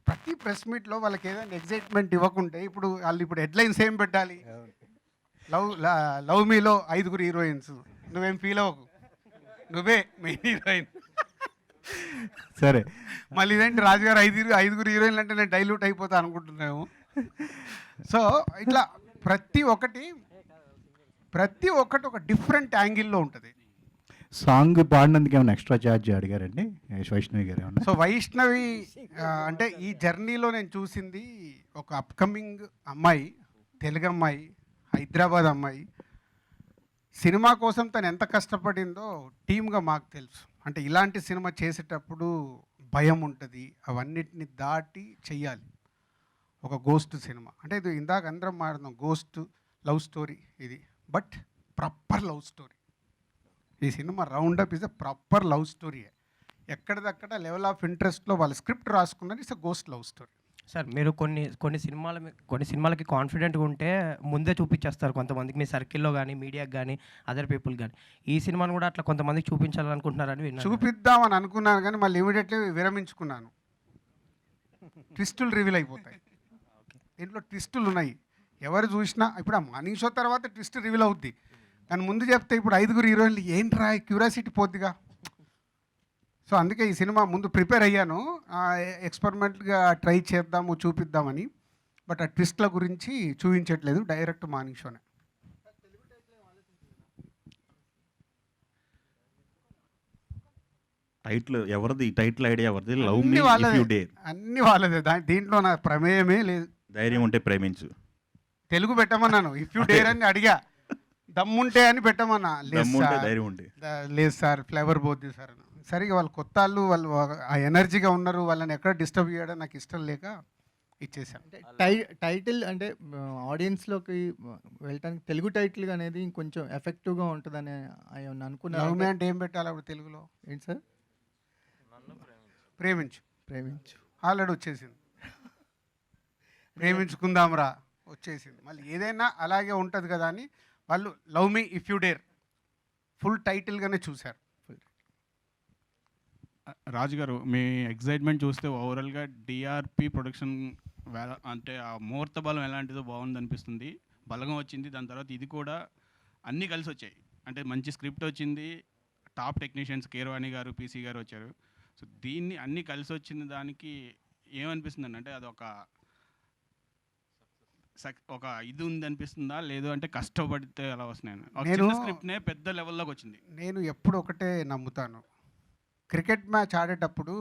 ప్రతి ప్రెస్ మీట్లో వాళ్ళకి ఏదైనా ఎగ్జైట్మెంట్ ఇవ్వకుంటే ఇప్పుడు హెడ్లైన్స్ ఏం పెట్టాలి, లవ్ మీలో 5 హీరోయిన్స్, నువ్వేం ఫీల్ అవ్వకు, నువ్వే మెయిన్ హీరోయిన్. సరే. మళ్ళీ ఇదేంటి రాజుగారు ఐదుగురు హీరోయిన్లు అంటే నేను డైల్యూట్ అయిపోతా అనుకుంటున్నాము. సో ఇట్లా ప్రతి ఒక్కటి ఒక డిఫరెంట్ యాంగిల్లో ఉంటుంది. సాంగ్ పాడినందుకు ఏమైనా ఎక్స్ట్రా ఛార్జ్ అడిగారండి వైష్ణవి గారు ఏమన్నా? సో వైష్ణవి అంటే ఈ జర్నీలో నేను చూసింది ఒక అప్కమింగ్ అమ్మాయి, తెలుగు అమ్మాయి, హైదరాబాద్ అమ్మాయి. సినిమా కోసం తను ఎంత కష్టపడిందో టీమ్గా మాకు తెలుసు. అంటే ఇలాంటి సినిమా చేసేటప్పుడు భయం ఉంటుంది, అవన్నిటిని దాటి చెయ్యాలి. ఒక గోస్ట్ సినిమా అంటే ఇది ఇందాక అందరం మాట్లాడుతాం, గోస్ట్ లవ్ స్టోరీ ఇది, బట్ ప్రాపర్ లవ్ స్టోరీ. ఈ సినిమా roundup is a proper love story. ఎక్కడిదక్కడ లెవెల్ ఆఫ్ ఇంట్రెస్ట్లో వాళ్ళు స్క్రిప్ట్ రాసుకున్నది it's a ghost love story. Sir మీరు కొన్ని సినిమాలకి కాన్ఫిడెంట్గా ఉంటే ముందే చూపించేస్తారు కొంతమందికి, మీ సర్కిల్లో కానీ మీడియాకి కానీ అదర్ పీపుల్ కానీ. ఈ సినిమాను కూడా అట్లా కొంతమందికి చూపించాలనుకుంటున్నారని విన్నాను. చూపిద్దామని అనుకున్నాను కానీ మళ్ళీ ఇమీడియట్లీ విరమించుకున్నాను. ట్విస్టులు రివీల్ అయిపోతాయి, దీంట్లో ట్విస్టులు ఉన్నాయి. ఎవరు చూసినా ఇప్పుడు ఆ మార్నింగ్ షో తర్వాత ట్విస్ట్ రివీల్ అవుద్ది, కానీ ముందు చెప్తే ఇప్పుడు 5 హీరోయిన్లు ఏంట్రా క్యూరియాసిటీ పోద్దిగా. సో అందుకే ఈ సినిమా ముందు ప్రిపేర్ అయ్యాను, ఎక్స్పెరిమెంట్గా ట్రై చేద్దాము చూపిద్దామని. బట్ ఆ ట్విస్ట్ల గురించి చూపించట్లేదు, డైరెక్ట్ మార్నింగ్ షోనే. టైటిల్ ఎవరిది? టైటిల్ ఐడియా ఎవరిది? Love me if you dare. అన్ని వాళ్ళదే, దీంట్లో నా ప్రమేయమే లేదు. ధైర్యం ఉంటే ప్రేమించు. తెలుగు పెట్టమన్నాను, ఇఫ్ యూ డేర్ అని అడిగా, దమ్ముంటే అని పెట్టమన్నా. లేదు సార్ ఫ్లేవర్ పోద్ది సార్. సరిగా వాళ్ళు కొత్త వాళ్ళు ఆ ఎనర్జీగా ఉన్నారు, వాళ్ళని ఎక్కడ డిస్టర్బ్ చేయడం నాకు ఇష్టం లేక ఇచ్చేసాను. టైటిల్ అంటే ఆడియన్స్లోకి వెళ్ళటానికి తెలుగు టైటిల్ అనేది ఇంకొంచెం ఎఫెక్టివ్గా ఉంటుందని అనుకున్నాను. లవ్ మీ అంటే ఏం పెట్టాలి అప్పుడు తెలుగులో? ఏంటి సార్? ప్రేమించు ఆల్రెడీ వచ్చేసింది, ప్రేమించుకుందాంరా వచ్చేసింది. మళ్ళీ ఏదైనా అలాగే ఉంటుంది కదా అని వాళ్ళు love me if you dare full టైటిల్గానే చూశారు. రాజు గారు, మీ ఎగ్జైట్మెంట్ చూస్తే ఓవరాల్గా డిఆర్పి ప్రొడక్షన్ అంటే ఆ ముహూర్త బలం ఎలాంటిదో బాగుంది అనిపిస్తుంది. బలగం వచ్చింది, దాని తర్వాత ఇది కూడా అన్నీ కలిసి వచ్చాయి. అంటే మంచి స్క్రిప్ట్ వచ్చింది, టాప్ టెక్నీషియన్స్ కీరవాణి గారు, పీసీ గారు వచ్చారు. సో దీన్ని అన్నీ కలిసి వచ్చిన దానికి ఏమనిపిస్తుంది అంటే అది ఒక ఇది ఉంది అనిపిస్తుందా, లేదు అంటే కష్టపడితే అలా వస్తున్నాయి? స్క్రిప్ట్నే పెద్ద లెవెల్లోకి వచ్చింది. నేను ఎప్పుడు ఒకటే నమ్ముతాను, క్రికెట్ మ్యాచ్ ఆడేటప్పుడు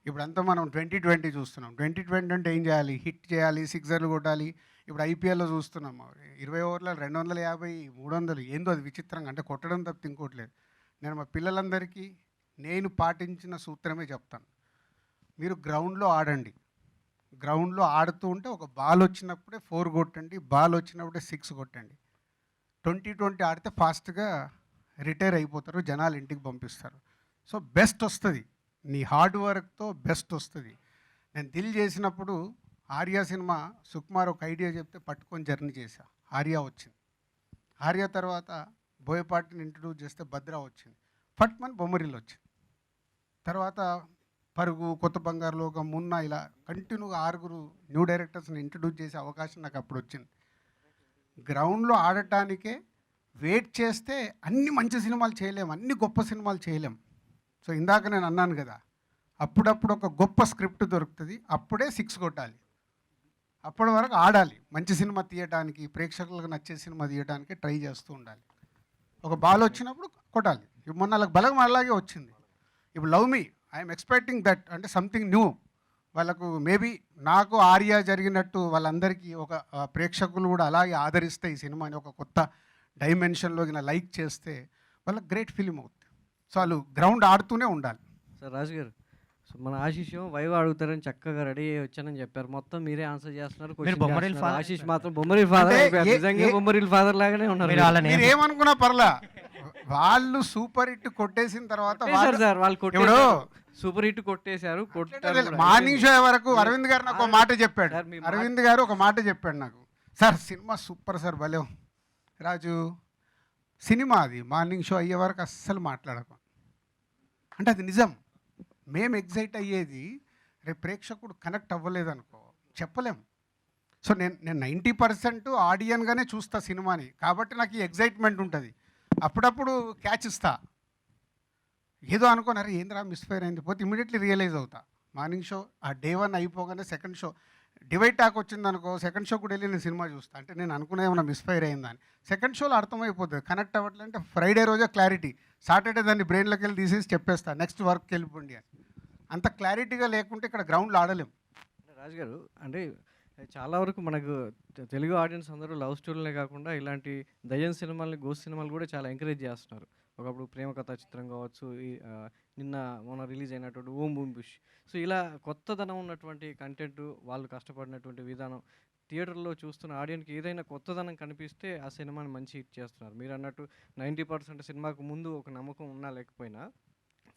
ఇప్పుడంతా మనం 2020 చూస్తున్నాం. 2020 అంటే ఏం చేయాలి? హిట్ చేయాలి, సిక్సర్లు కొట్టాలి. ఇప్పుడు ఐపీఎల్లో చూస్తున్నాం 20 ఓవర్లలో 250, 300 ఏందో అది విచిత్రంగా, అంటే కొట్టడం తప్పితే ఇంకోట్లేదు. నేను మా పిల్లలందరికీ నేను పాటించిన సూత్రమే చెప్తాను. మీరు గ్రౌండ్లో ఆడండి, గ్రౌండ్లో ఆడుతూ ఉంటే ఒక బాల్ వచ్చినప్పుడే 4 కొట్టండి, బాల్ వచ్చినప్పుడే 6 కొట్టండి. 2020 ఆడితే ఫాస్ట్గా రిటైర్ అయిపోతారు, జనాలు ఇంటికి పంపిస్తారు. సో బెస్ట్ వస్తుంది, నీ హార్డ్ వర్క్తో బెస్ట్ వస్తుంది. నేను దిల్ చేసినప్పుడు ఆర్యా సినిమా సుకుమార్ ఒక ఐడియా చెప్తే పట్టుకొని జర్నీ చేశా, ఆర్యా వచ్చింది. ఆర్యా తర్వాత బోయపాటిని ఇంట్రడ్యూస్ చేస్తే భద్రా వచ్చింది, ఫట్మన్ బొమ్మరిల్లు వచ్చింది. తర్వాత పరుగు, కొత్త బంగారు లోకం, మున్నా, ఇలా కంటిన్యూగా 6 న్యూ డైరెక్టర్స్ని ఇంట్రడ్యూస్ చేసే అవకాశం నాకు అప్పుడు వచ్చింది. గ్రౌండ్లో ఆడటానికే వెయిట్ చేస్తే అన్ని మంచి సినిమాలు చేయలేం, అన్ని గొప్ప సినిమాలు చేయలేం. సో ఇందాక నేను అన్నాను కదా, అప్పుడప్పుడు ఒక గొప్ప స్క్రిప్ట్ దొరుకుతుంది, అప్పుడే 6 కొట్టాలి. అప్పటి వరకు ఆడాలి, మంచి సినిమా తీయడానికి, ప్రేక్షకులకు నచ్చే సినిమా తీయడానికి ట్రై చేస్తూ ఉండాలి. ఒక బాల్ వచ్చినప్పుడు కొట్టాలి. ఇప్పుడు మొన్న వాళ్ళకి బలగం అలాగే వచ్చింది. ఇప్పుడు love me I'm expecting that, అంటే సంథింగ్ న్యూ. వాళ్ళకు మేబీ నాకు ఆర్యా జరిగినట్టు వాళ్ళందరికీ ఒక ప్రేక్షకులు కూడా అలాగే ఆదరిస్తే ఈ సినిమాని ఒక కొత్త డైమెన్షన్లోకి లైక్ చేస్తే వాళ్ళకి గ్రేట్ ఫిలిం అవుతుంది. సో వాళ్ళు గ్రౌండ్ ఆడుతూనే ఉండాలి. సార్ రాజు గారు, సో మన ఆశీష్ వైవ్ అడుగుతారని చక్కగా రెడీ అయ్యి వచ్చానని చెప్పారు, మొత్తం మీరే ఆన్సర్ చేస్తున్నారు. ఆశీష్ మాత్రం బొమ్మరిల్ ఫాదర్, నిజంగా బొమ్మరిల్ ఫాదర్ లాగానే ఉన్నారు. మీరు ఏమనుకున్నా పర్లా, వాళ్ళు సూపర్ హిట్ కొట్టేసిన తర్వాత సార్ వాళ్ళు కొట్టారు, సూపర్ హిట్ కొట్టేశారు. మార్నింగ్ షో వరకు అరవింద్ గారు నాకు ఒక మాట చెప్పాడు, అరవింద్ గారు ఒక మాట చెప్పాడు నాకు, సార్ సినిమా సూపర్ సార్, భలే రాజు సినిమా అది మార్నింగ్ షో అయ్యే వరకు అస్సలు మాట్లాడకు అంటే అది నిజం. మేము ఎగ్జైట్ అయ్యేది రేపు ప్రేక్షకుడు కనెక్ట్ అవ్వలేదనుకో చెప్పలేం. సో నేను 90% ఆడియన్గానే చూస్తా సినిమాని, కాబట్టి నాకు ఈ ఎగ్జైట్మెంట్ ఉంటుంది. అప్పుడప్పుడు క్యాచ్ ఇస్తా, ఏదో అనుకున్నారు ఏంద్రా మిస్ఫైర్ అయింది పోతే ఇమీడియట్లీ రియలైజ్ అవుతా. మార్నింగ్ షో ఆ డే 1 అయిపోగానే సెకండ్ షో డివైడ్ టాక్ వచ్చిందనుకో, సెకండ్ షో కూడా వెళ్ళి నేను సినిమా చూస్తాను. అంటే నేను అనుకునేది ఏమన్నా మిస్ఫైర్ అయిందని. సెకండ్ షోలో అర్థమైపోతుంది, కనెక్ట్ అవ్వట్లే అంటే ఫ్రైడే రోజే క్లారిటీ, సాటర్డే దాన్ని బ్రెయిన్లోకి వెళ్ళి తీసేసి చెప్పేస్తాను నెక్స్ట్ వర్క్కి వెళ్ళిపోండి అని. అంత క్లారిటీగా లేకుంటే ఇక్కడ గ్రౌండ్లో ఆడలేం. రాజు గారు అంటే చాలా వరకు మనకు తెలుగు ఆడియన్స్ అందరూ లవ్ స్టోరీలే కాకుండా ఇలాంటి దయ్యం సినిమాలని, గోస్ట్ సినిమాలు కూడా చాలా ఎంకరేజ్ చేస్తున్నారు. ఒకప్పుడు ప్రేమ కథా చిత్రం కావచ్చు, నిన్న మొన్న రిలీజ్ అయినటువంటి ఓం బూమ్ బుష్. సో ఇలా కొత్తదనం ఉన్నటువంటి కంటెంట్, వాళ్ళు కష్టపడినటువంటి విధానం, థియేటర్లో చూస్తున్న ఆడియన్స్కి ఏదైనా కొత్తదనం కనిపిస్తే ఆ సినిమాని మంచి హిట్ చేస్తున్నారు. మీరు అన్నట్టు 90% సినిమాకు ముందు ఒక నమ్మకం ఉన్నా లేకపోయినా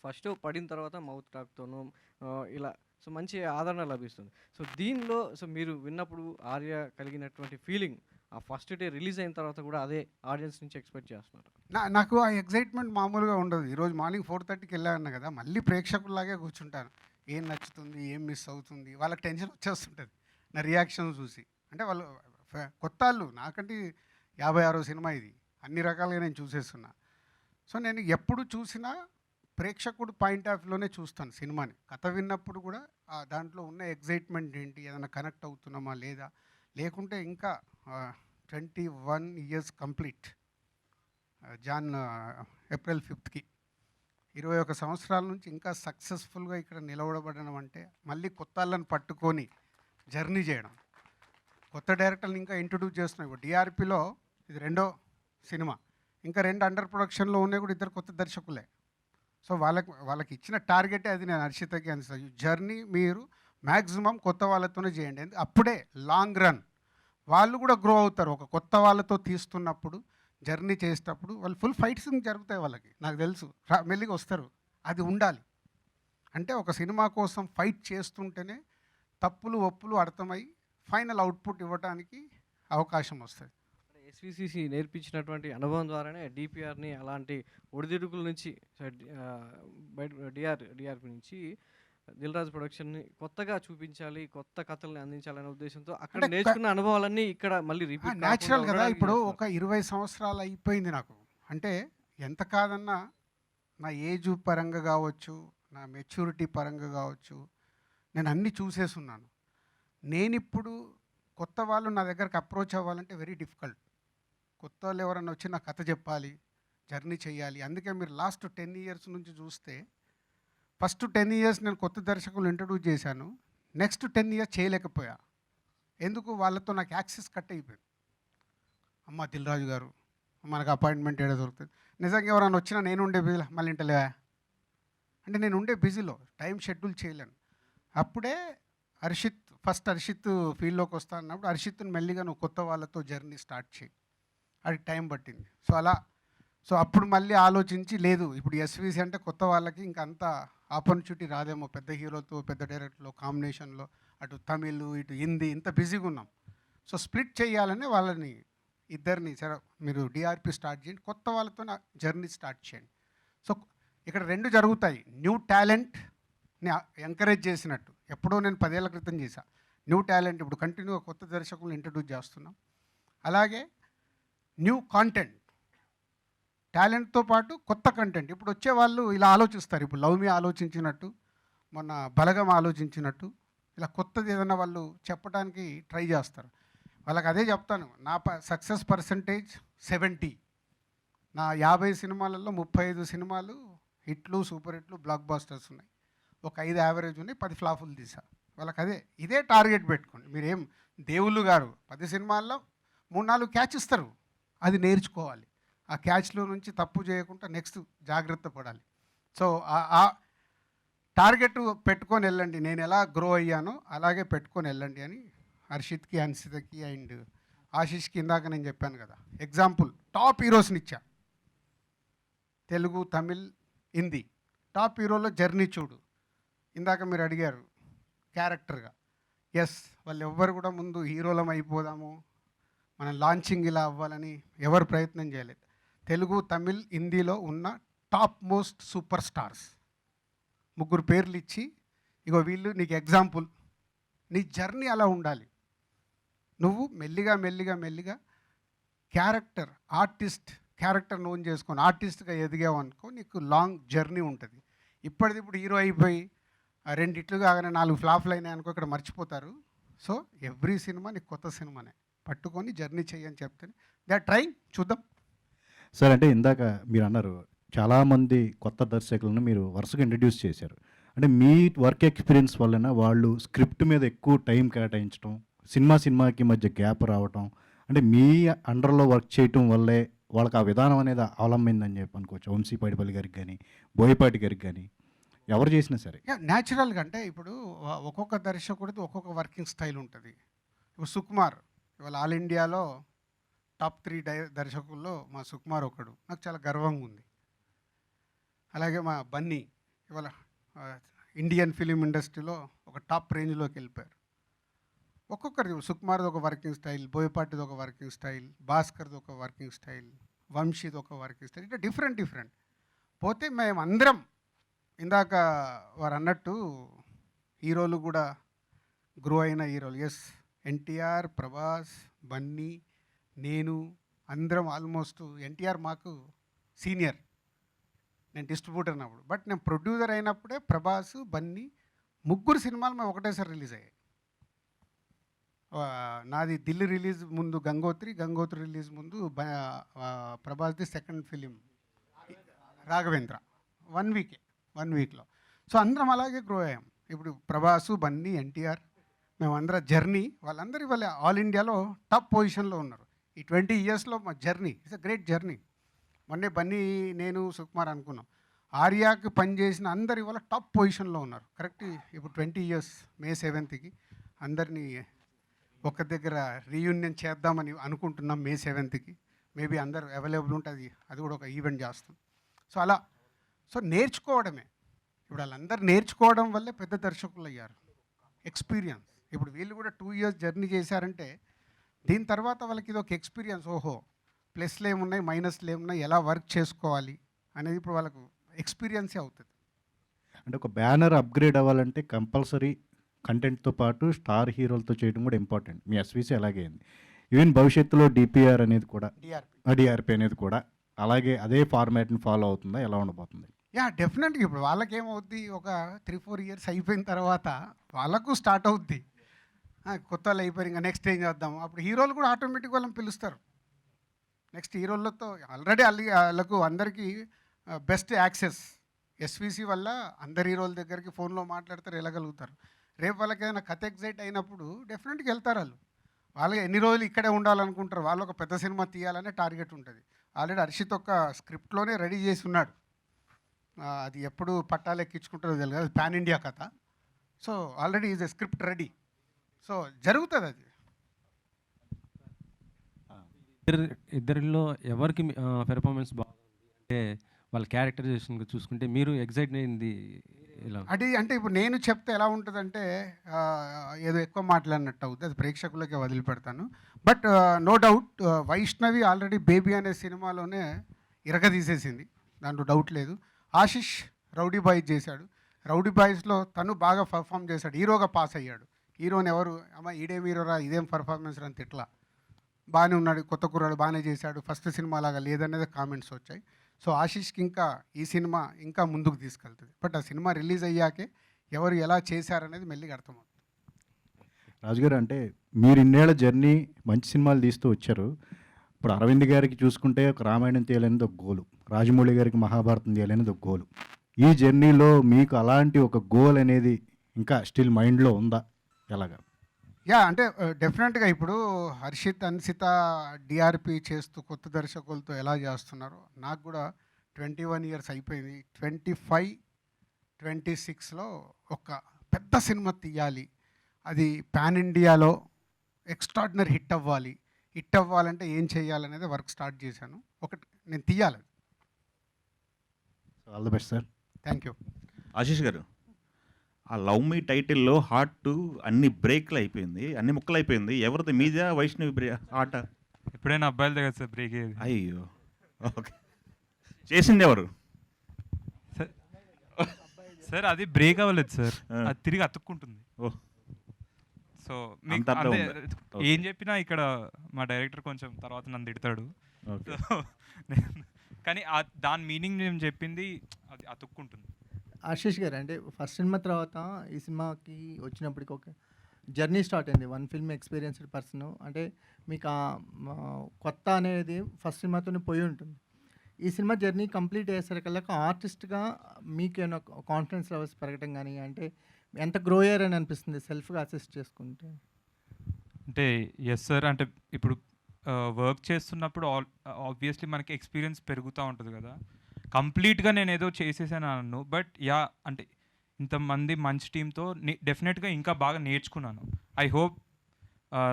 ఫస్ట్ పడిన తర్వాత మౌత్ టాక్తోనూ ఇలా సో మంచి ఆదరణ లభిస్తుంది. సో దీనిలో సో మీరు విన్నప్పుడు ఆర్య కలిగినటువంటి ఫీలింగ్ ఆ ఫస్ట్ డే రిలీజ్ అయిన తర్వాత కూడా అదే ఆడియన్స్ నుంచి ఎక్స్పెక్ట్ చేస్తున్నారు. నాకు ఆ ఎగ్జైట్మెంట్ మామూలుగా ఉండదు. ఈరోజు మార్నింగ్ 4:30కి వెళ్ళాను కదా, మళ్ళీ ప్రేక్షకుల్లాగే కూర్చుంటాను. ఏం నచ్చుతుంది, ఏం మిస్ అవుతుంది, వాళ్ళకి టెన్షన్ వచ్చేస్తుంటుంది నా రియాక్షన్ చూసి. అంటే వాళ్ళు కొత్త వాళ్ళు, నాకంటే 56వ సినిమా ఇది, అన్ని రకాలుగా నేను చూసేస్తున్నా. సో నేను ఎప్పుడు చూసినా ప్రేక్షకుడు పాయింట్ ఆఫ్ వ్యూలోనే చూస్తాను సినిమాని. కథ విన్నప్పుడు కూడా దాంట్లో ఉన్న ఎగ్జైట్మెంట్ ఏంటి, ఏదైనా కనెక్ట్ అవుతున్నామా లేదా, లేకుంటే ఇంకా 21 years కంప్లీట్ ఏప్రిల్ 5th 21 సంవత్సరాల నుంచి ఇంకా సక్సెస్ఫుల్గా ఇక్కడ నిలబడడం అంటే మళ్ళీ కొత్త వాళ్ళని పట్టుకొని జర్నీ చేయడం. కొత్త డైరెక్టర్ని ఇంకా ఇంట్రొడ్యూస్ చేస్తున్నాం. ఇప్పుడు డిఆర్పిలో ఇది 2వ సినిమా, ఇంకా 2 అండర్ ప్రొడక్షన్లో ఉన్నాయి కూడా, 2 కొత్త దర్శకులే. సో వాళ్ళకి ఇచ్చిన టార్గెటే అది. నేను హర్షితకి అనిస్తాను, జర్నీ మీరు మ్యాక్సిమం కొత్త వాళ్ళతోనే చేయండి. అప్పుడే లాంగ్ రన్ వాళ్ళు కూడా గ్రో అవుతారు. ఒక కొత్త వాళ్ళతో తీస్తున్నప్పుడు, జర్నీ చేసేటప్పుడు వాళ్ళు ఫుల్ ఫైట్స్ జరుగుతాయి వాళ్ళకి, నాకు తెలుసు, మెల్లిగా వస్తారు. అది ఉండాలి. అంటే ఒక సినిమా కోసం ఫైట్ చేస్తుంటేనే తప్పులు ఒప్పులు అర్థమై ఫైనల్ అవుట్పుట్ ఇవ్వడానికి అవకాశం వస్తుంది. ఎస్విసిసి నేర్పించినటువంటి అనుభవం ద్వారానే డిపిఆర్ని అలాంటి ఒడిదుడుకుల నుంచి బయట డిఆర్పి నుంచి దిల్ రాజు ప్రొడక్షన్ని కొత్తగా చూపించాలి, కొత్త కథల్ని అందించాలనే ఉద్దేశంతో అక్కడ నేర్చుకున్న అనుభవాలన్నీ ఇక్కడ మళ్ళీ రిపీట్. న్యాచురల్ కదా. ఇప్పుడు ఒక 20 సంవత్సరాలు అయిపోయింది నాకు. అంటే ఎంత కాదన్నా నా ఏజ్ పరంగా కావచ్చు, నా మెచ్యూరిటీ పరంగా కావచ్చు, నేను అన్నీ చూసేస్తున్నాను. నేనిప్పుడు కొత్త వాళ్ళు నా దగ్గరకు అప్రోచ్ అవ్వాలంటే వెరీ డిఫికల్ట్. కొత్త వాళ్ళు ఎవరన్నా వచ్చి నా కథ చెప్పాలి, జర్నీ చేయాలి. అందుకే మీరు లాస్ట్ 10 years నుంచి చూస్తే ఫస్ట్ 10 years నేను కొత్త దర్శకులు ఇంట్రడ్యూస్ చేశాను, నెక్స్ట్ 10 years చేయలేకపోయా. ఎందుకు? వాళ్ళతో నాకు యాక్సెస్ కట్ అయిపోయింది. అమ్మ దిల్ రాజు గారు మనకు అపాయింట్మెంట్ ఏదో దొరుకుతుంది. నిజంగా ఎవరైనా వచ్చినా నేను ఉండే బిజీలో మళ్ళీ ఇంటలే అంటే నేను ఉండే బిజీలో టైం షెడ్యూల్ చేయలేను. అప్పుడే హర్షిత్ ఫీల్డ్లోకి వస్తా అన్నప్పుడు హర్షిత్ని మెల్లిగా నువ్వు కొత్త వాళ్ళతో జర్నీ స్టార్ట్ చేయి, అది టైం పట్టింది. సో అప్పుడు మళ్ళీ ఆలోచించి లేదు ఇప్పుడు ఎస్విసి అంటే కొత్త వాళ్ళకి ఇంకా అంత ఆపర్చునిటీ రాదేమో, పెద్ద హీరోతో పెద్ద డైరెక్టర్లో కాంబినేషన్లో, అటు తమిళ్ ఇటు హిందీ ఇంత బిజీగా ఉన్నాం. సో స్ప్లిట్ చేయాలని వాళ్ళని ఇద్దరిని, సరే మీరు డిఆర్పి స్టార్ట్ చేయండి, కొత్త వాళ్ళతో నా జర్నీ స్టార్ట్ చేయండి. సో ఇక్కడ 2 జరుగుతాయి. న్యూ టాలెంట్ని ఎంకరేజ్ చేసినట్టు ఎప్పుడో నేను 10 ఏళ్ల క్రితం చేశా. న్యూ టాలెంట్ ఇప్పుడు కంటిన్యూగా కొత్త దర్శకులను ఇంట్రడ్యూస్ చేస్తున్నాం. అలాగే న్యూ కాంటెంట్, టాలెంట్తో పాటు కొత్త కంటెంట్. ఇప్పుడు వచ్చే వాళ్ళు ఇలా ఆలోచిస్తారు, ఇప్పుడు లవ్ మీ ఆలోచించినట్టు, మొన్న బలగం ఆలోచించినట్టు, ఇలా కొత్తది ఏదైనా వాళ్ళు చెప్పడానికి ట్రై చేస్తారు. వాళ్ళకి అదే చెప్తాను, నా సక్సెస్ పర్సంటేజ్ 70. నా 50 సినిమాలలో 35 సినిమాలు హిట్లు, సూపర్ హిట్లు, బ్లాక్ బాస్టర్స్ ఉన్నాయి. ఒక 5 యావరేజ్ ఉన్నాయి, 10 ఫ్లాపులు తీసా. వాళ్ళకి ఇదే టార్గెట్ పెట్టుకోండి. మీరేం దేవుళ్ళు గారు 10 సినిమాల్లో 3-4 క్యాచ్ ఇస్తారు, అది నేర్చుకోవాలి. ఆ క్యాచ్లో నుంచి తప్పు చేయకుండా నెక్స్ట్ జాగ్రత్త పడాలి. సో ఆ టార్గెట్ పెట్టుకొని వెళ్ళండి. నేను ఎలా గ్రో అయ్యానో అలాగే పెట్టుకొని వెళ్ళండి అని హర్షిత్కి, అన్సితకి అండ్ ఆశీష్కి ఇందాక నేను చెప్పాను కదా ఎగ్జాంపుల్, టాప్ హీరోస్ని ఇచ్చా. తెలుగు, తమిళ్, హిందీ టాప్ హీరోలో జర్నీ చూడు. ఇందాక మీరు అడిగారు క్యారెక్టర్గా, ఎస్ వాళ్ళు ఎవ్వరు కూడా ముందు హీరోలం అయిపోదాము, మనం లాంచింగ్ ఇలా అవ్వాలని ఎవరు ప్రయత్నం చేయలేదు. తెలుగు, తమిళ్, హిందీలో ఉన్న టాప్ మోస్ట్ సూపర్ స్టార్స్ 3 పేర్లు ఇచ్చి, ఇగో వీళ్ళు నీకు ఎగ్జాంపుల్, నీ జర్నీ అలా ఉండాలి. నువ్వు మెల్లిగా క్యారెక్టర్ నోన్ చేసుకొని ఆర్టిస్ట్గా ఎదిగావు అనుకో, నీకు లాంగ్ జర్నీ ఉంటుంది. ఇప్పటిదిప్పుడు హీరో అయిపోయి రెండిట్లు కాగానే 4 ఫ్లాప్లు అయినాయి అనుకో ఇక్కడ మర్చిపోతారు. సో ఎవ్రీ సినిమా నీకు కొత్త సినిమానే, పట్టుకొని జర్నీ చెయ్యని చెప్తే దే ఆర్ ట్రైంగ్, చూద్దాం. సార్ అంటే ఇందాక మీరు అన్నారు చాలామంది కొత్త దర్శకులను మీరు వరుసగా ఇంట్రడ్యూస్ చేశారు. అంటే మీ వర్క్ ఎక్స్పీరియన్స్ వలన వాళ్ళు స్క్రిప్ట్ మీద ఎక్కువ టైం కేటాయించడం, సినిమాకి మధ్య గ్యాప్ రావటం, అంటే మీ అండర్లో వర్క్ చేయటం వల్లే వాళ్ళకి ఆ విధానం అనేది అవలంబిందని చెప్పి అనుకోవచ్చు. వంశీ పైడిపల్లి గారికి కానీ, బోయపాటి గారికి కానీ, ఎవరు చేసినా సరే. న్యాచురల్గా అంటే ఇప్పుడు ఒక్కొక్క దర్శకుడిది ఒక్కొక్క వర్కింగ్ స్టైల్ ఉంటుంది. ఇప్పుడు సుకుమార్ ఇవాళ ఆల్ ఇండియాలో టాప్ 3 దర్శకుల్లో మా సుకుమార్ ఒకడు, నాకు చాలా గర్వంగా ఉంది. అలాగే మా బన్నీ ఇవాళ ఇండియన్ ఫిలిం ఇండస్ట్రీలో ఒక టాప్ రేంజ్లోకి వెళ్ళిపోయారు. ఒక్కొక్కరిది సుకుమార్ది ఒక వర్కింగ్ స్టైల్, బోయపాటిది ఒక వర్కింగ్ స్టైల్, భాస్కర్ది ఒక వర్కింగ్ స్టైల్, వంశీది ఒక వర్కింగ్ స్టైల్, ఇట్లా డిఫరెంట్ పోతే మేము అందరం ఇందాక వారు అన్నట్టు హీరోలు కూడా గ్రో అయిన హీరోలు. ఎస్, ఎన్టీఆర్, ప్రభాస్, బన్నీ, నేను అందరం ఆల్మోస్ట్. ఎన్టీఆర్ మాకు సీనియర్, నేను డిస్ట్రిబ్యూటర్ అన్నప్పుడు. బట్ నేను ప్రొడ్యూసర్ అయినప్పుడే ప్రభాస్, బన్నీ ముగ్గురు సినిమాలు మేము ఒకటేసారి రిలీజ్ అయ్యాయి. నాది దిల్ రిలీజ్ ముందు గంగోత్రి రిలీజ్ ముందు ప్రభాస్ది సెకండ్ ఫిలిం రాఘవేంద్ర. 1 వీక్లో. సో అందరం అలాగే గ్రో అయ్యాం. ఇప్పుడు ప్రభాసు, బన్నీ, ఎన్టీఆర్ మేమందరం జర్నీ, వాళ్ళందరూ ఇవాళ ఆల్ ఇండియాలో టాప్ పొజిషన్లో ఉన్నారు. ఈ 20 ఇయర్స్లో మా journey it's a great journey. మొన్నే బన్నీ, నేను, సుకుమార్ అనుకున్నాం. ఆర్యాకి పనిచేసిన అందరు ఇవాళ టాప్ పొజిషన్లో ఉన్నారు. కరెక్ట్. ఇప్పుడు 20 ఇయర్స్ May 7th అందరినీ ఒక దగ్గర రీయూనియన్ చేద్దామని అనుకుంటున్నాం. May 7th మేబీ అందరు అవైలబుల్ ఉంటుంది, అది కూడా ఒక ఈవెంట్ చేస్తాం. సో అలా నేర్చుకోవడమే. ఇప్పుడు వాళ్ళందరూ నేర్చుకోవడం వల్లే పెద్ద దర్శకులు అయ్యారు. ఎక్స్పీరియన్స్. ఇప్పుడు వీళ్ళు కూడా 2 ఇయర్స్ జర్నీ చేశారంటే దీని తర్వాత వాళ్ళకి ఇది ఒక ఎక్స్పీరియన్స్. ఓహో, ప్లస్లు ఏమున్నాయి, మైనస్లు ఏమున్నాయి, ఎలా వర్క్ చేసుకోవాలి అనేది ఇప్పుడు వాళ్ళకు ఎక్స్పీరియన్సే అవుతుంది. అంటే ఒక బ్యానర్ అప్గ్రేడ్ అవ్వాలంటే కంపల్సరీ కంటెంట్తో పాటు స్టార్ హీరోలతో చేయడం కూడా ఇంపార్టెంట్. మీ ఎస్విసి అలాగే అయింది. ఈవెన్ భవిష్యత్తులో డిపిఆర్ అనేది కూడా, డిఆర్పి అనేది కూడా అలాగే అదే ఫార్మాట్ని ఫాలో అవుతుందా, ఎలా ఉండబోతుంది? డెఫినెట్గా. ఇప్పుడు వాళ్ళకేమవుద్ది, ఒక 3-4 ఇయర్స్ అయిపోయిన తర్వాత వాళ్ళకు స్టార్ట్ అవుద్ది. కొత్త వాళ్ళు అయిపోయి ఇంకా నెక్స్ట్ ఏం చేద్దాం. అప్పుడు హీరోలు కూడా ఆటోమేటిక్గా వాళ్ళని పిలుస్తారు. నెక్స్ట్ హీరోలతో ఆల్రెడీ వాళ్ళకు అందరికీ బెస్ట్ యాక్సెస్. ఎస్విసి వల్ల అందరు హీరోల దగ్గరికి ఫోన్లో మాట్లాడతారు, వెళ్ళగలుగుతారు. రేపు వాళ్ళకి ఏదైనా కథ ఎగ్జైట్ అయినప్పుడు డెఫినెట్గా వెళ్తారు. వాళ్ళు ఎన్ని రోజులు ఇక్కడే ఉండాలనుకుంటారు. వాళ్ళు ఒక పెద్ద సినిమా తీయాలనే టార్గెట్ ఉంటుంది. ఆల్రెడీ హర్షిత్ ఒక స్క్రిప్ట్లోనే రెడీ చేసి ఉన్నాడు. అది ఎప్పుడు పట్టాలు ఎక్కించుకుంటారో తెలియదు, అది పాన్ ఇండియా కథ. So already is a script ready. So జరుగుతుంది అది. ఇద్దరిలో ఎవరికి పెర్ఫార్మెన్స్ బాగుంది అంటే వాళ్ళ క్యారెక్టరైజేషన్ చూసుకుంటే మీరు ఎగ్జైట్ అయింది ఇలా? అంటే ఇప్పుడు నేను చెప్తే ఎలా ఉంటుందంటే ఏదో ఎక్కువ మాట్లాడినట్టు అవుతుంది, అది ప్రేక్షకులకే వదిలిపెడతాను. But no doubt Vaishnavi already baby అనే సినిమాలోనే ఇరగదీసేసింది, దాంట్లో డౌట్ లేదు. ఆశిష్ రౌడీ బాయ్స్ చేశాడు. రౌడీ బాయ్స్లో తను బాగా పర్ఫామ్ చేశాడు, హీరోగా పాస్ అయ్యాడు. హీరోని ఎవరు అమ్మ ఈడేం హీరోరా, ఇదేం పర్ఫార్మెన్స్ అని తిట్లా, బాగానే ఉన్నాడు, కొత్త కుర్రాడు బాగానే చేశాడు, ఫస్ట్ సినిమా లాగా లేదనేది కామెంట్స్ వచ్చాయి. సో ఆశిష్కి ఇంకా ఈ సినిమా ఇంకా ముందుకు తీసుకెళ్తుంది. బట్ ఆ సినిమా రిలీజ్ అయ్యాకే ఎవరు ఎలా చేశారనేది మెల్లిగా అర్థమవుతుంది. రాజుగారు, అంటే మీరు ఇన్నేళ్ల జర్నీ మంచి సినిమాలు తీస్తూ వచ్చారు. ఇప్పుడు అరవింద్ గారికి చూసుకుంటే ఒక రామాయణం తీయాలనేది ఒక గోలు, రాజమౌళి గారికి మహాభారతం తీయాలనేది ఒక గోలు. ఈ జర్నీలో మీకు అలాంటి ఒక గోల్ అనేది ఇంకా స్టిల్ మైండ్లో ఉందా, ఎలాగా? అంటే డెఫినెట్గా ఇప్పుడు హర్షిత్, అన్సిత డిఆర్పి చేస్తూ కొత్త దర్శకులతో ఎలా చేస్తున్నారో నాకు కూడా 21 ఇయర్స్ అయిపోయింది. 25, 26లో ఒక పెద్ద సినిమా తీయాలి, అది పాన్ ఇండియాలో ఎక్స్ట్రాడినరీ హిట్ అవ్వాలి. హిట్ అవ్వాలంటే ఏం చేయాలనేది వర్క్ స్టార్ట్ చేశాను. ఒకటి నేను తీయాలి. All the best sir. Thank you. Ashish గారు, ఆ లవ్ మీ టైటిల్లో హార్ట్ అన్ని బ్రేక్లు అయిపోయింది, అన్ని ముక్కలు అయిపోయింది. ఎవరిది, మీదా వైష్ణవి హార్ట్? ఎప్పుడైనా అబ్బాయిల దగ్గర సార్ బ్రేక్ అయ్యేది. అయ్యో, ఓకే. చేసింది ఎవరు సార్? అది బ్రేక్ అవ్వలేదు సార్, అది తిరిగి అతుక్కుంటుంది. ఓహ్, సో మీకు అంటే ఏం చెప్పినా ఇక్కడ మా డైరెక్టర్ కొంచెం తర్వాత నన్ను తిడతాడు. కానీ దాని మీనింగ్ నేను చెప్పింది అది అతుక్కుంటుంది. ఆశీష్ గారు, అంటే ఫస్ట్ సినిమా తర్వాత ఈ సినిమాకి వచ్చినప్పటికి ఒక జర్నీ స్టార్ట్ అయింది. వన్ ఫిల్మ్ ఎక్స్పీరియన్స్డ్ పర్సన్, అంటే మీకు కొత్త అనేది ఫస్ట్ సినిమాతోనే పోయి ఉంటుంది. ఈ సినిమా జర్నీ కంప్లీట్ అయ్యేసరికల్లా ఆర్టిస్ట్గా మీకు ఏమైనా కాన్ఫిడెన్స్ లెవెల్స్ పెరగడం కానీ, అంటే ఎంత గ్రో అయ్యారని అనిపిస్తుంది సెల్ఫ్గా అసెస్ చేసుకుంటే? అంటే ఎస్ సార్, అంటే ఇప్పుడు వర్క్ చేస్తున్నప్పుడు ఆబ్వియస్లీ మనకి ఎక్స్పీరియన్స్ పెరుగుతూ ఉంటుంది కదా. కంప్లీట్గా నేను ఏదో చేసేసాను అన్ను, బట్ యా అంటే ఇంతమంది మంచి టీంతో డెఫినెట్గా ఇంకా బాగా నేర్చుకున్నాను. ఐ హోప్